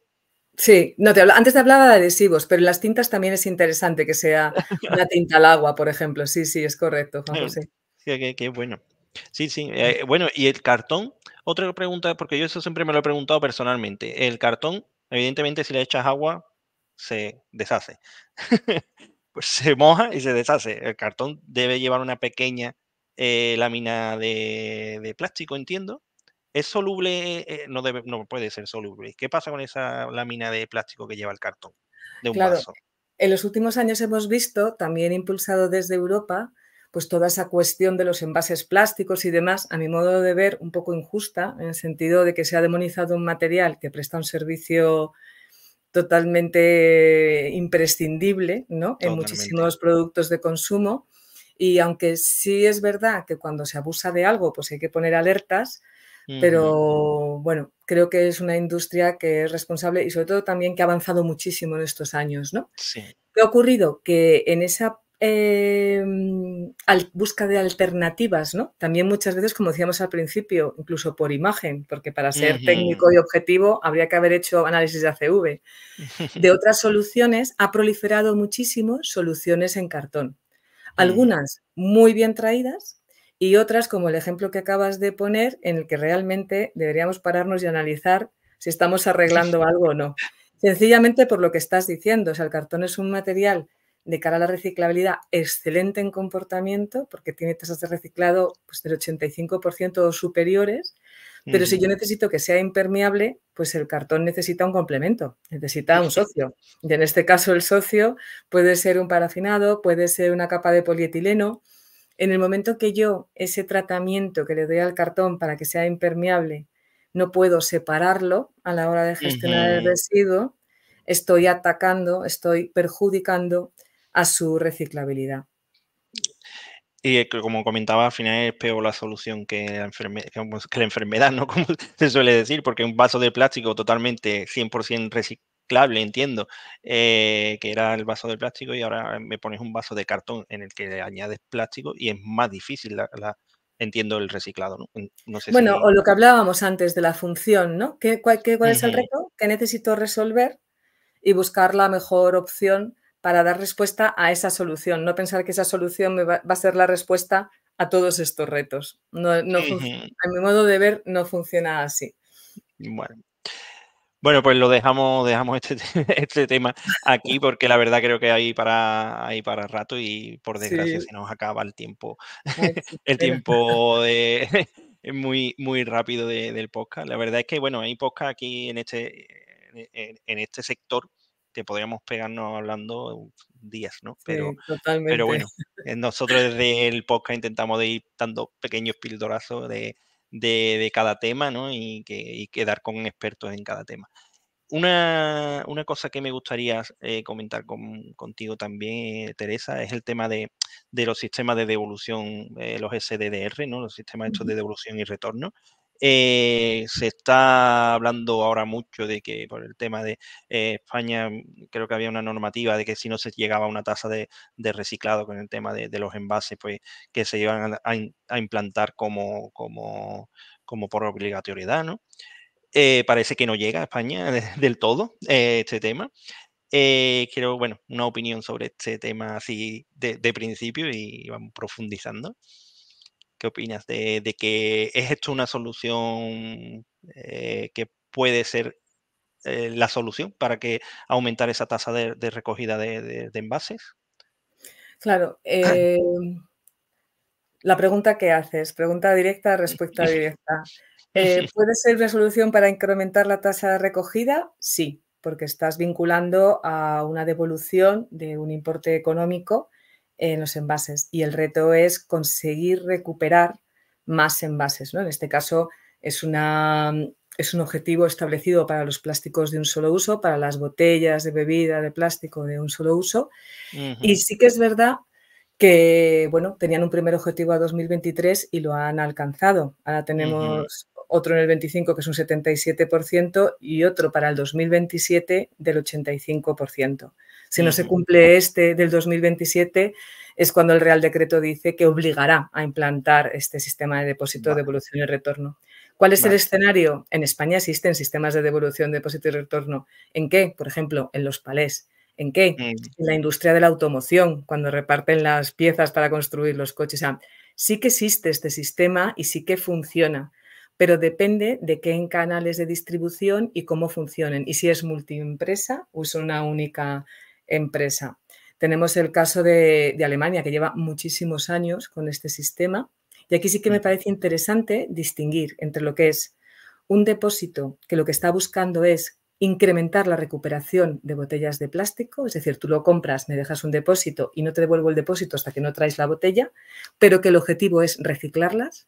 sí, no, antes te hablaba de adhesivos, pero en las tintas también es interesante que sea una tinta al agua, por ejemplo. Sí, sí, es correcto, Juan José. Sí, qué bueno. Sí, sí, bueno, y el cartón, otra pregunta, porque yo eso siempre me lo he preguntado personalmente. El cartón, evidentemente, si le echas agua, se deshace. Pues se moja y se deshace. El cartón debe llevar una pequeña lámina de plástico, entiendo. ¿Es soluble? No puede ser soluble. ¿Qué pasa con esa lámina de plástico que lleva el cartón de un Claro, vaso? en los últimos años hemos visto, también impulsado desde Europa, pues toda esa cuestión de los envases plásticos y demás, a mi modo de ver, un poco injusta, en el sentido de que se ha demonizado un material que presta un servicio totalmente imprescindible, ¿no?, en Totalmente. muchísimos productos de consumo. Y aunque sí es verdad que cuando se abusa de algo, pues hay que poner alertas, Ujú. pero bueno, creo que es una industria que es responsable y sobre todo también que ha avanzado muchísimo en estos años, ¿no? Sí. ¿Qué ha ocurrido? Que en esa busca de alternativas, ¿no? También muchas veces, como decíamos al principio, incluso por imagen, porque para ser Ujú. técnico y objetivo habría que haber hecho análisis de ACV. De otras soluciones, ha proliferado muchísimo soluciones en cartón. Ujú. Algunas muy bien traídas y otras, como el ejemplo que acabas de poner, en el que realmente deberíamos pararnos y analizar si estamos arreglando algo o no. Sencillamente por lo que estás diciendo, o sea, el cartón es un material de cara a la reciclabilidad excelente en comportamiento, porque tiene tasas de reciclado pues, del 85% o superiores, pero si Ujú. yo necesito que sea impermeable, pues el cartón necesita un complemento, necesita un socio. Y en este caso el socio puede ser un parafinado, puede ser una capa de polietileno. En el momento que yo ese tratamiento que le doy al cartón para que sea impermeable, no puedo separarlo a la hora de gestionar el Ujú. residuo, estoy atacando, estoy perjudicando a su reciclabilidad. Y que como comentaba, al final es peor la solución que que la enfermedad, ¿no? Como se suele decir, porque un vaso de plástico totalmente 100% reciclable, entiendo, que era el vaso de plástico y ahora me pones un vaso de cartón en el que le añades plástico y es más difícil entiendo el reciclado, ¿no? No sé Bueno, si... o lo que hablábamos antes de la función, ¿no? ¿Cuál es el Ujú. reto? ¿Qué necesito resolver? Y buscar la mejor opción para dar respuesta a esa solución. No pensar que esa solución va a ser la respuesta a todos estos retos. Ujú. A mi modo de ver, no funciona así. Bueno. Bueno, pues lo dejamos este tema aquí porque la verdad creo que hay para rato y por desgracia Sí, se nos acaba el tiempo, ay, qué el pena. tiempo es muy rápido del podcast. La verdad es que, bueno, hay podcast aquí en este sector que podríamos pegarnos hablando días, ¿no? Sí, Pero totalmente. bueno, nosotros desde el podcast intentamos de ir dando pequeños pildorazos de cada tema, ¿no? Y quedar con expertos en cada tema. Una cosa que me gustaría comentar contigo también, Teresa, es el tema de los sistemas de devolución, los SDDR, ¿no? Los sistemas estos Ujú. de devolución y retorno. Se está hablando ahora mucho de que por el tema de España, creo que había una normativa de que si no se llegaba a una tasa de reciclado con el tema de los envases, pues que se iban a implantar como por obligatoriedad, ¿no? Parece que no llega a España del todo este tema. Quiero, bueno, una opinión sobre este tema así de principio y vamos profundizando. ¿Qué opinas de que es esto una solución que puede ser la solución para que aumentar esa tasa de recogida de envases? Claro, la pregunta que haces, pregunta directa, respuesta directa. ¿Puede ser una solución para incrementar la tasa de recogida? Sí, porque estás vinculando a una devolución de un importe económico en los envases y el reto es conseguir recuperar más envases, ¿no? En este caso es un objetivo establecido para los plásticos de un solo uso, para las botellas de bebida de plástico de un solo uso. Y Ujú, sí que es verdad que, bueno, tenían un primer objetivo a 2023 y lo han alcanzado. Ahora ujú, tenemos otro en el 25, que es un 77%, y otro para el 2027 del 85%. Si no se ujú. cumple este del 2027, es cuando el Real Decreto dice que obligará a implantar este sistema de depósito, Vale, devolución y retorno. ¿Cuál es el vale. escenario? En España existen sistemas de devolución, depósito y retorno. ¿En qué? Por ejemplo, en los palés. ¿En qué? Mm, En la industria de la automoción, cuando reparten las piezas para construir los coches. O sea, sí que existe este sistema y sí que funciona, pero depende de qué en canales de distribución y cómo funcionen, y si es multiempresa o es una única empresa. Tenemos el caso de Alemania, que lleva muchísimos años con este sistema, y aquí sí que me ujú, parece interesante distinguir entre lo que es un depósito que lo que está buscando es incrementar la recuperación de botellas de plástico, es decir, tú lo compras, me dejas un depósito y no te devuelvo el depósito hasta que no traes la botella, pero que el objetivo es reciclarlas,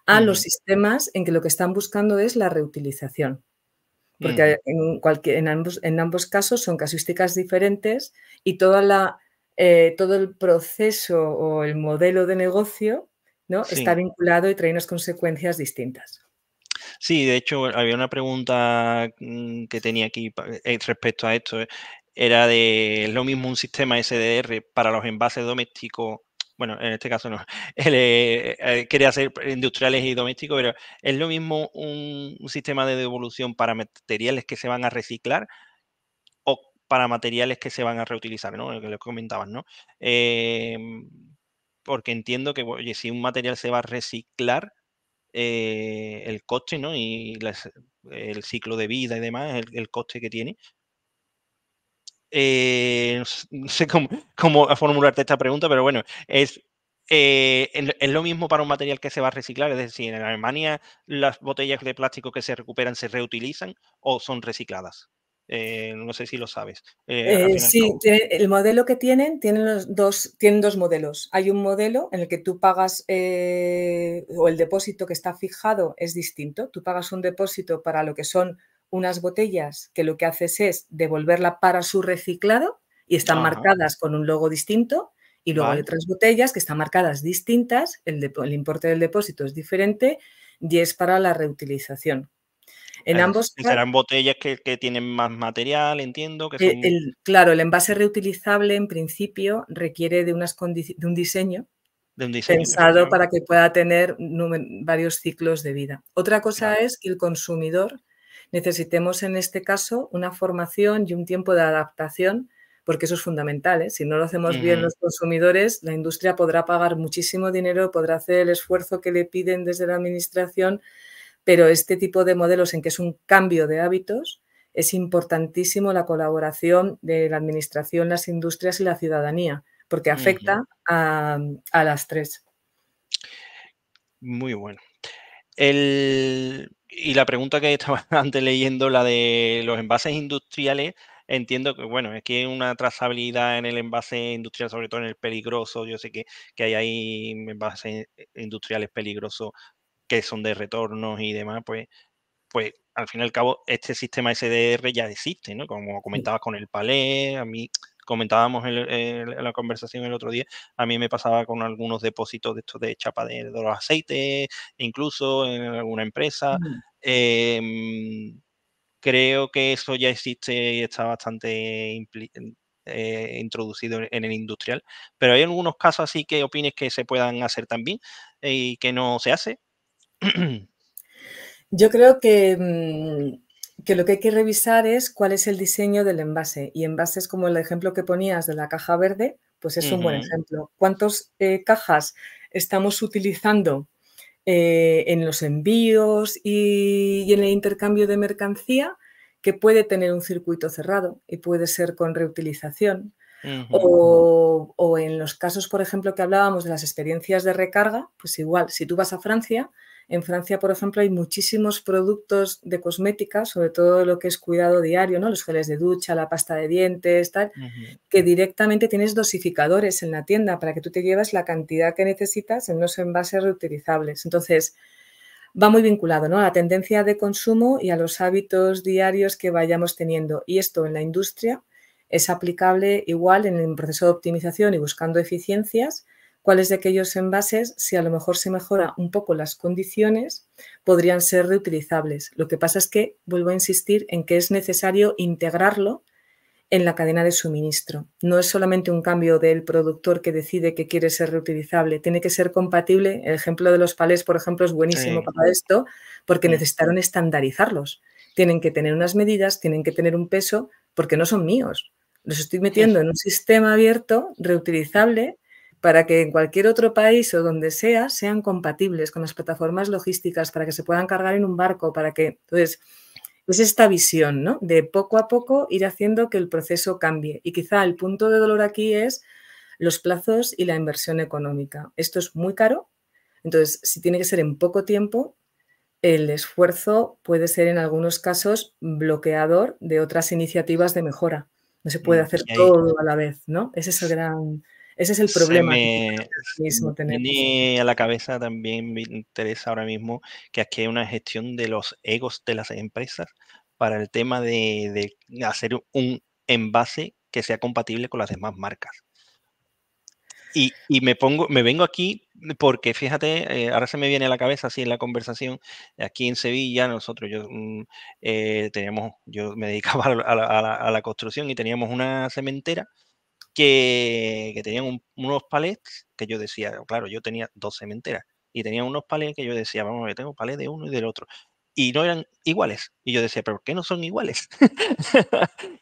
a los ujú, sistemas en que lo que están buscando es la reutilización. ujú. Porque en ambos casos son casuísticas diferentes y todo el proceso o el modelo de negocio, ¿no? Está Sí. vinculado y trae unas consecuencias distintas. Sí, de hecho, había una pregunta, que tenía aquí respecto a esto, era de, ¿es lo mismo un sistema SDR para los envases domésticos? Bueno, en este caso no, él, quería hacer industriales y domésticos, pero ¿es lo mismo un sistema de devolución para materiales que se van a reciclar o para materiales que se van a reutilizar, ¿no? Lo que les comentabas, ¿no? porque entiendo que, oye, si un material se va a reciclar, el coste, ¿no? Y el ciclo de vida y demás, el coste que tiene. No sé cómo formularte esta pregunta, pero bueno, ¿es lo mismo para un material que se va a reciclar? Es decir, ¿en Alemania las botellas de plástico que se recuperan se reutilizan o son recicladas? No sé si lo sabes, al fin y al Sí, cabo. el modelo que tienen dos modelos. Hay un modelo en el que tú pagas, o el depósito que está fijado es distinto. Tú pagas un depósito para lo que son unas botellas que lo que haces es devolverla para su reciclado y están Ajá, marcadas con un logo distinto. Y luego hay vale. otras botellas que están marcadas distintas, el importe del depósito es diferente y es para la reutilización. En Es ambos decir, serán botellas que tienen más material, entiendo, que son claro, el envase reutilizable en principio requiere de un diseño de un diseño, pensado efectivamente. para que pueda tener varios ciclos de vida. Otra cosa Vale. es que el consumidor necesitemos en este caso una formación y un tiempo de adaptación, porque eso es fundamental, ¿eh? Si no lo hacemos bien Ujú, los consumidores, la industria podrá pagar muchísimo dinero, podrá hacer el esfuerzo que le piden desde la administración, pero este tipo de modelos en que es un cambio de hábitos, es importantísimo la colaboración de la administración, las industrias y la ciudadanía, porque ujú. afecta a las tres. Muy bueno. Y la pregunta que estaba antes leyendo, la de los envases industriales, entiendo que, bueno, es que hay una trazabilidad en el envase industrial, sobre todo en el peligroso. Yo sé que hay ahí envases industriales peligrosos que son de retornos y demás, pues al fin y al cabo este sistema SDR ya existe, ¿no? Como Sí. comentabas con el palé, a mí comentábamos en la conversación el otro día, a mí me pasaba con algunos depósitos de estos de chapa de los aceites, incluso en alguna empresa. Mm. Em, Creo que eso ya existe y está bastante introducido en el industrial, pero hay algunos casos así que opines que se puedan hacer también y que no se hace. Yo creo que lo que hay que revisar es cuál es el diseño del envase. Y envases como el ejemplo que ponías de la caja verde, pues es un buen Ujú, ejemplo. ¿Cuántas cajas estamos utilizando en los envíos y en el intercambio de mercancía, que puede tener un circuito cerrado y puede ser con reutilización? ujú. O en los casos, por ejemplo, que hablábamos de las experiencias de recarga, pues igual, si tú vas a Francia, en Francia, por ejemplo, hay muchísimos productos de cosmética, sobre todo lo que es cuidado diario, ¿no? Los geles de ducha, la pasta de dientes, tal, Ujú, que directamente tienes dosificadores en la tienda para que tú te lleves la cantidad que necesitas en unos envases reutilizables. Entonces, va muy vinculado, ¿no?, a la tendencia de consumo y a los hábitos diarios que vayamos teniendo. Y esto en la industria es aplicable igual en el proceso de optimización y buscando eficiencias, cuáles de aquellos envases, si a lo mejor se mejora un poco las condiciones, podrían ser reutilizables. Lo que pasa es que vuelvo a insistir en que es necesario integrarlo en la cadena de suministro. No es solamente un cambio del productor que decide que quiere ser reutilizable, tiene que ser compatible. El ejemplo de los palés, por ejemplo, es buenísimo sí, para esto, porque mm, necesitaron estandarizarlos. Tienen que tener unas medidas, tienen que tener un peso, porque no son míos. Los estoy metiendo en un sistema abierto, reutilizable, para que en cualquier otro país o donde sea, sean compatibles con las plataformas logísticas, para que se puedan cargar en un barco, para que... Entonces, es esta visión, ¿no?, de poco a poco ir haciendo que el proceso cambie. Y quizá el punto de dolor aquí es los plazos y la inversión económica. Esto es muy caro, entonces, si tiene que ser en poco tiempo, el esfuerzo puede ser en algunos casos bloqueador de otras iniciativas de mejora. No se puede hacer y ahí todo a la vez, ¿no? Ese es el se problema que me ahora mismo tenemos. viene a la cabeza también, me interesa ahora mismo, que aquí hay una gestión de los egos de las empresas para el tema de hacer un envase que sea compatible con las demás marcas. Y me vengo aquí porque fíjate, ahora se me viene a la cabeza así en la conversación, aquí en Sevilla nosotros teníamos, yo me dedicaba a la construcción y teníamos una cementera que tenían unos palets que yo decía, claro, yo tenía 2 cementeras y tenía unos palets que yo decía, vamos a ver, tengo palés de uno y del otro. y no eran iguales. Y yo decía, ¿pero por qué no son iguales?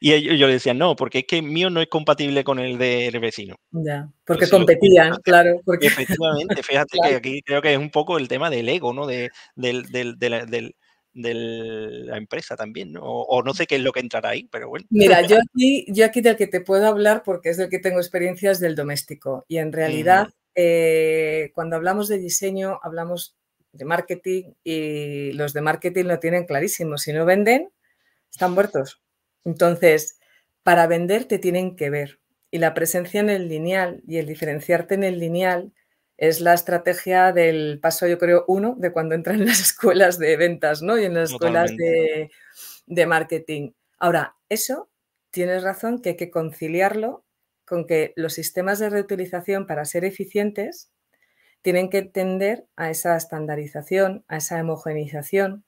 Y yo le decía, no, porque es que el mío no es compatible con el del vecino. Ya, Yo porque sí lo estoy viendo. competían, claro, porque Efectivamente, fíjate que claro. aquí creo que es un poco el tema del ego, ¿no? De la empresa también, ¿no? O no sé qué es lo que entrará ahí, pero bueno. Mira, yo aquí del que te puedo hablar, porque es del que tengo experiencias, del doméstico. Y en realidad, Ujú, cuando hablamos de diseño, hablamos de marketing y los de marketing lo tienen clarísimo. Si no venden, están muertos. Entonces, para vender te tienen que ver. Y la presencia en el lineal y el diferenciarte en el lineal es la estrategia del paso, yo creo, uno de cuando entran en las escuelas de ventas, ¿no? Y en las escuelas totalmente. de marketing. Ahora, eso tienes razón que hay que conciliarlo con que los sistemas de reutilización, para ser eficientes, tienen que tender a esa estandarización, a esa homogeneización.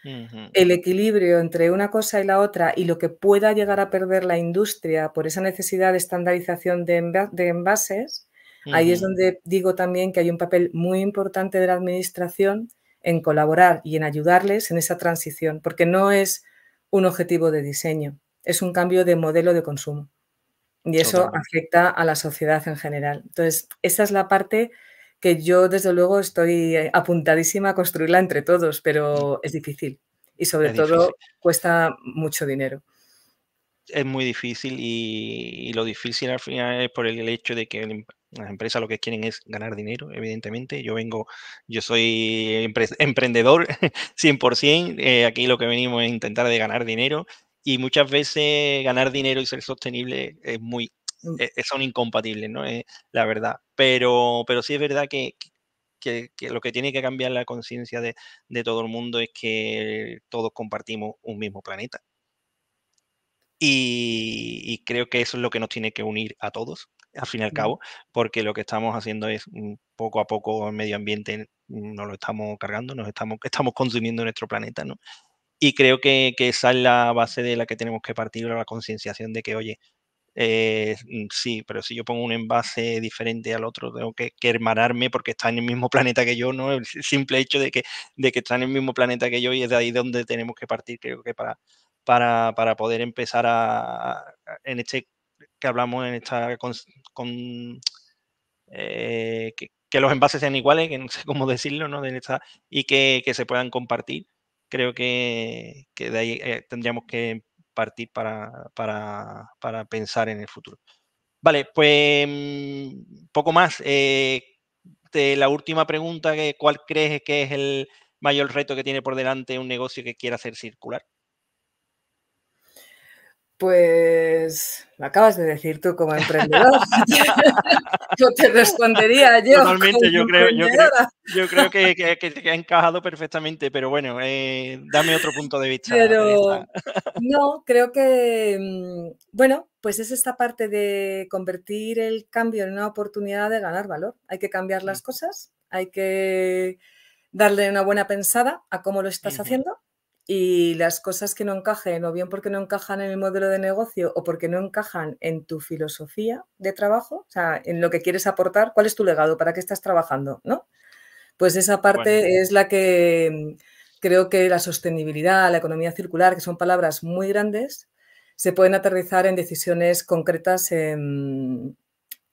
Ujú, El equilibrio entre una cosa y la otra y lo que pueda llegar a perder la industria por esa necesidad de estandarización de envases, ahí es ujú, donde digo también que hay un papel muy importante de la administración en colaborar y en ayudarles en esa transición, porque no es un objetivo de diseño, es un cambio de modelo de consumo y eso totalmente. afecta a la sociedad en general. Entonces, esa es la parte que yo, desde luego, estoy apuntadísima a construirla entre todos, Mm, pero es difícil y, sobre es difícil. todo, cuesta mucho dinero. Es muy difícil y lo difícil al final es por el hecho de que las empresas lo que quieren es ganar dinero, evidentemente. Yo soy emprendedor 100%, aquí lo que venimos es intentar de ganar dinero y muchas veces ganar dinero y ser sostenible es muy, Mm, son incompatibles, ¿no? Es la verdad. Pero sí es verdad que lo que tiene que cambiar la conciencia de todo el mundo es que todos compartimos un mismo planeta y creo que eso es lo que nos tiene que unir a todos, al fin y al mm, cabo, porque lo que estamos haciendo es, poco a poco el medio ambiente nos lo estamos cargando, estamos consumiendo nuestro planeta, ¿no? Y creo que esa es la base de la que tenemos que partir, la concienciación de que, oye, sí, pero si yo pongo un envase diferente al otro, tengo que hermanarme porque está en el mismo planeta que yo, ¿no? El simple hecho de que está en el mismo planeta que yo y es de ahí donde tenemos que partir, creo que para poder empezar en este que hablamos, en esta que los envases sean iguales, que no sé cómo decirlo, ¿no? Y que se puedan compartir. Creo que de ahí tendríamos que partir para pensar en el futuro. Vale, pues poco más. De la última pregunta, ¿cuál crees que es el mayor reto que tiene por delante un negocio que quiera ser circular? Pues lo acabas de decir tú como emprendedor. Yo te respondería yo Totalmente, como emprendedora. yo creo que ha encajado perfectamente, pero bueno, dame otro punto de vista, Teresa. Pero no, creo que, bueno, pues es esta parte de convertir el cambio en una oportunidad de ganar valor. Hay que cambiar Mm, las cosas, hay que darle una buena pensada a cómo lo estás ujú, haciendo y las cosas que no encajen, o bien porque no encajan en el modelo de negocio o porque no encajan en tu filosofía de trabajo, o sea, en lo que quieres aportar, ¿cuál es tu legado? ¿Para qué estás trabajando? ¿No? Pues esa bueno, parte es la que creo que la sostenibilidad, la economía circular, que son palabras muy grandes, se pueden aterrizar en decisiones concretas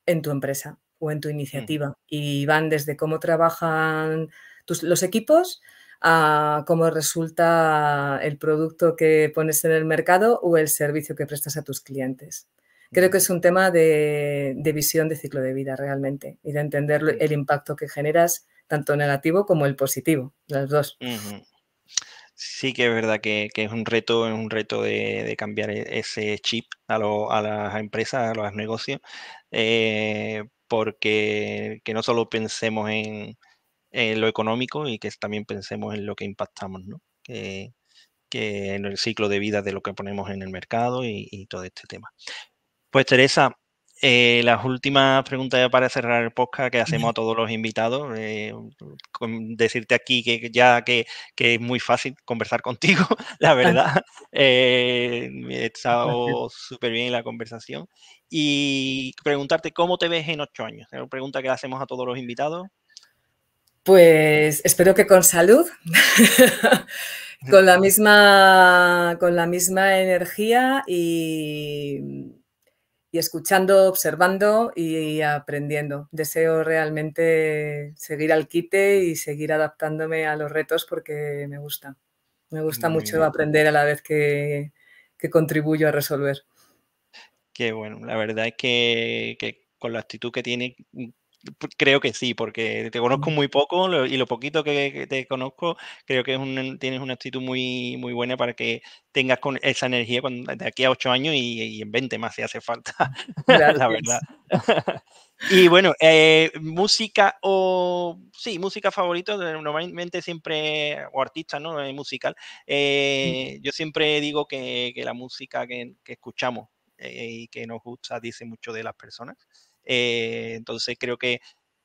en tu empresa o en tu ujú, iniciativa. Y van desde cómo trabajan los equipos a cómo resulta el producto que pones en el mercado o el servicio que prestas a tus clientes. Creo que ujú, es un tema de visión de ciclo de vida realmente y de entender ujú, el impacto que generas, tanto negativo como el positivo, los dos. ujú. Sí que es verdad que es un reto de cambiar ese chip a las empresas, a los negocios, porque que no solo pensemos en lo económico y que también pensemos en lo que impactamos, ¿no? Que en el ciclo de vida de lo que ponemos en el mercado y todo este tema. Pues Teresa, las últimas preguntas ya para cerrar el podcast que hacemos a todos los invitados. Decirte aquí que es muy fácil conversar contigo, la verdad. He Un placer. estado súper bien en la conversación. Y preguntarte cómo te ves en 8 años. Es una pregunta que le hacemos a todos los invitados. Pues espero que con salud, con la misma energía y escuchando, observando y aprendiendo. Deseo realmente seguir al quite y seguir adaptándome a los retos porque me gusta. Me gusta Muy mucho bien. aprender a la vez que contribuyo a resolver. Qué bueno, la verdad es que con la actitud que tiene, creo que sí, porque te conozco muy poco y lo poquito que te conozco, creo que tienes una actitud muy, muy buena para que tengas con esa energía de aquí a 8 años y en 20 más si hace falta, la verdad. Gracias. Y bueno, música o sí, música favorita, normalmente siempre, o artista, ¿no? Musical. Yo siempre digo que la música que escuchamos y que nos gusta dice mucho de las personas. Entonces creo que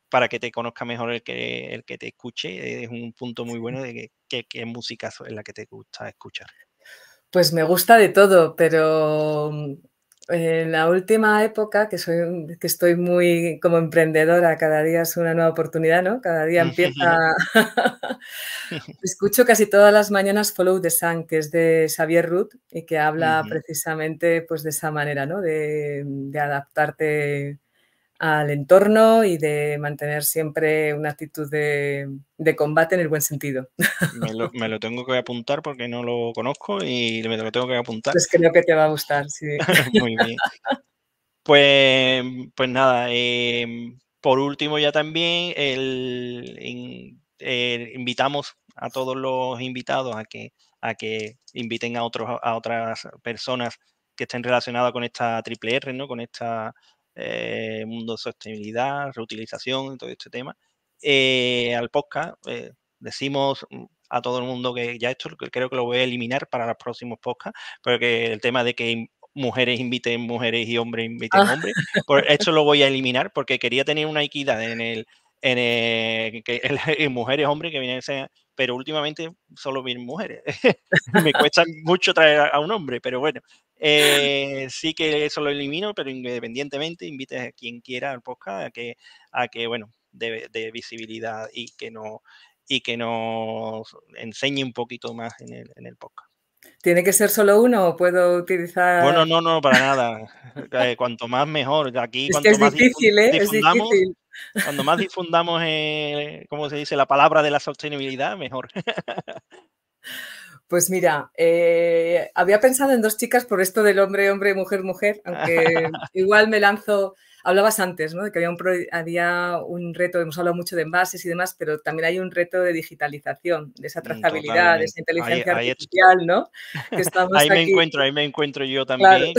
para que te conozca mejor el que te escuche, es un punto muy bueno de qué música es la que te gusta escuchar. Pues me gusta de todo, pero, en la última época que estoy muy como emprendedora, cada día es una nueva oportunidad, ¿no? Cada día empieza escucho casi todas las mañanas Follow the Sun, que es de Xavier Rudd y que habla Ujú. precisamente, pues, de esa manera, ¿no? De adaptarte al entorno y de mantener siempre una actitud de combate en el buen sentido. Me lo tengo que apuntar porque no lo conozco y me lo tengo que apuntar. Pues creo que te va a gustar, sí. Muy bien. Pues nada, por último ya también invitamos a todos los invitados a que inviten a otras personas que estén relacionadas con esta triple R, ¿no? Con esta mundo de sostenibilidad, reutilización y todo este tema, al podcast. Decimos a todo el mundo que ya esto creo que lo voy a eliminar para los próximos podcasts, porque el tema de que mujeres inviten mujeres y hombres inviten Ah, hombres. Por esto lo voy a eliminar porque quería tener una equidad en mujeres, hombres que viniesen, pero últimamente solo vienen mujeres. Me cuesta mucho traer a un hombre, pero bueno, sí que eso lo elimino, pero independientemente invites a quien quiera al podcast a que bueno, de visibilidad y que nos enseñe un poquito más en el podcast. ¿tiene que ser solo uno o puedo Bueno, utilizar? no, no, para nada. Cuanto más mejor. Aquí Es que es cuanto más difícil, ¿eh? Es difundamos, difícil. cuando más difundamos, ¿cómo se dice? La palabra de la sostenibilidad, mejor. Pues mira, había pensado en 2 chicas por esto del hombre, hombre, mujer, mujer, aunque igual me lanzo hablabas antes, ¿no? De que había un reto, hemos hablado mucho de envases y demás, pero también hay un reto de digitalización, de esa trazabilidad, de Totalmente. esa Ahí inteligencia ahí est artificial, ¿no? Que estamos aquí ahí me encuentro yo claro. también,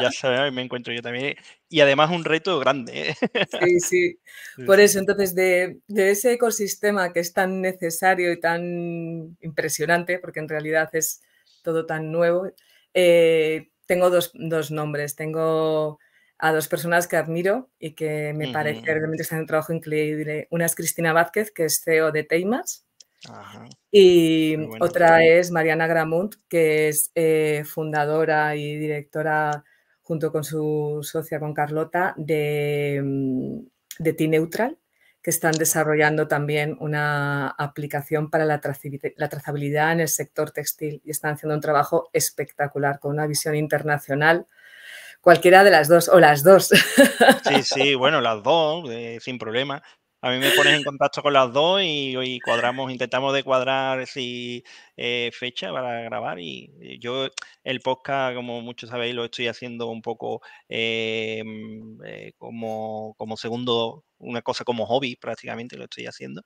ya sabes, ahí me encuentro yo también. Y además un reto grande, ¿eh? Sí, sí. Sí, Por sí. eso, entonces, de ese ecosistema que es tan necesario y tan impresionante, porque en realidad es todo tan nuevo, tengo dos nombres. Tengo a 2 personas que admiro y que me parece Ujú. realmente están haciendo un trabajo increíble. Una es Cristina Vázquez, que es CEO de Teimas, Ajá, y qué bueno. otra es Mariana Gramunt, que es, fundadora y directora, junto con su socia, con Carlota, de T-Neutral, que están desarrollando también una aplicación para la trazabilidad en el sector textil y están haciendo un trabajo espectacular, con una visión internacional. Cualquiera de las 2 o las 2. Sí, sí, bueno, las 2 sin problema. A mí me pones en contacto con las 2 y cuadramos, intentamos de cuadrar si, fecha para grabar y yo el podcast, como muchos sabéis, lo estoy haciendo un poco, como segundo, una cosa como hobby prácticamente lo estoy haciendo.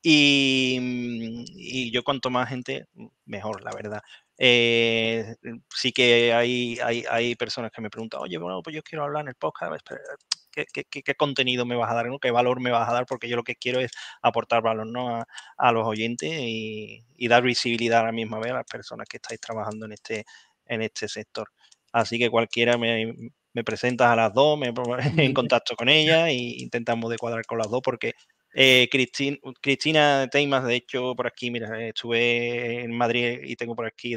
Y yo cuanto más gente, mejor, la verdad. Sí que hay personas que me preguntan: "Oye, bueno, pues yo quiero hablar en el podcast, espera, ¿qué contenido me vas a dar, no? ¿Qué valor me vas a dar?". Porque yo lo que quiero es aportar valor, ¿no? A los oyentes y dar visibilidad a la misma vez a las personas que estáis trabajando en este sector. Así que cualquiera me presentas a las 2, me pones en contacto con ellas e intentamos de cuadrar con las 2 porque Cristina Teimas, de hecho, por aquí, mira, estuve en Madrid y tengo por aquí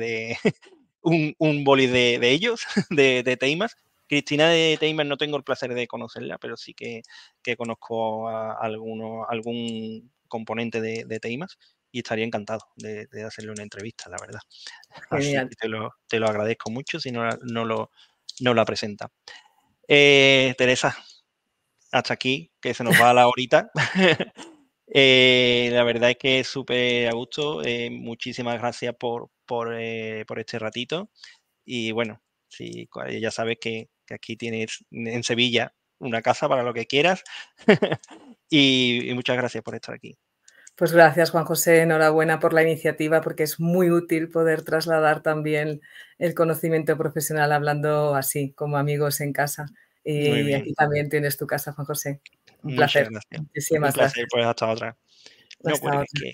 un boli de ellos, de Teimas. Cristina de Teimas no tengo el placer de conocerla, pero sí que conozco a algún componente de TI+, y estaría encantado de hacerle una entrevista, la verdad. Así Genial. que te lo agradezco mucho si no la presenta. Teresa, hasta aquí, que se nos va la horita. La verdad es que es súper a gusto. Muchísimas gracias por este ratito. Y bueno, sí, ya sabes que aquí tienes en Sevilla una casa para lo que quieras. Y muchas gracias por estar aquí. Pues gracias, Juan José. Enhorabuena por la iniciativa, porque es muy útil poder trasladar también el conocimiento profesional hablando así, como amigos en casa. Muy Y bien, aquí también tienes tu casa, Juan José. Un muchas placer. gracias. Un Muchísimas placer, gracias. pues hasta otra. No Hasta cuelgues otra.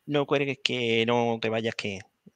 no cuelgues, que no te vayas, que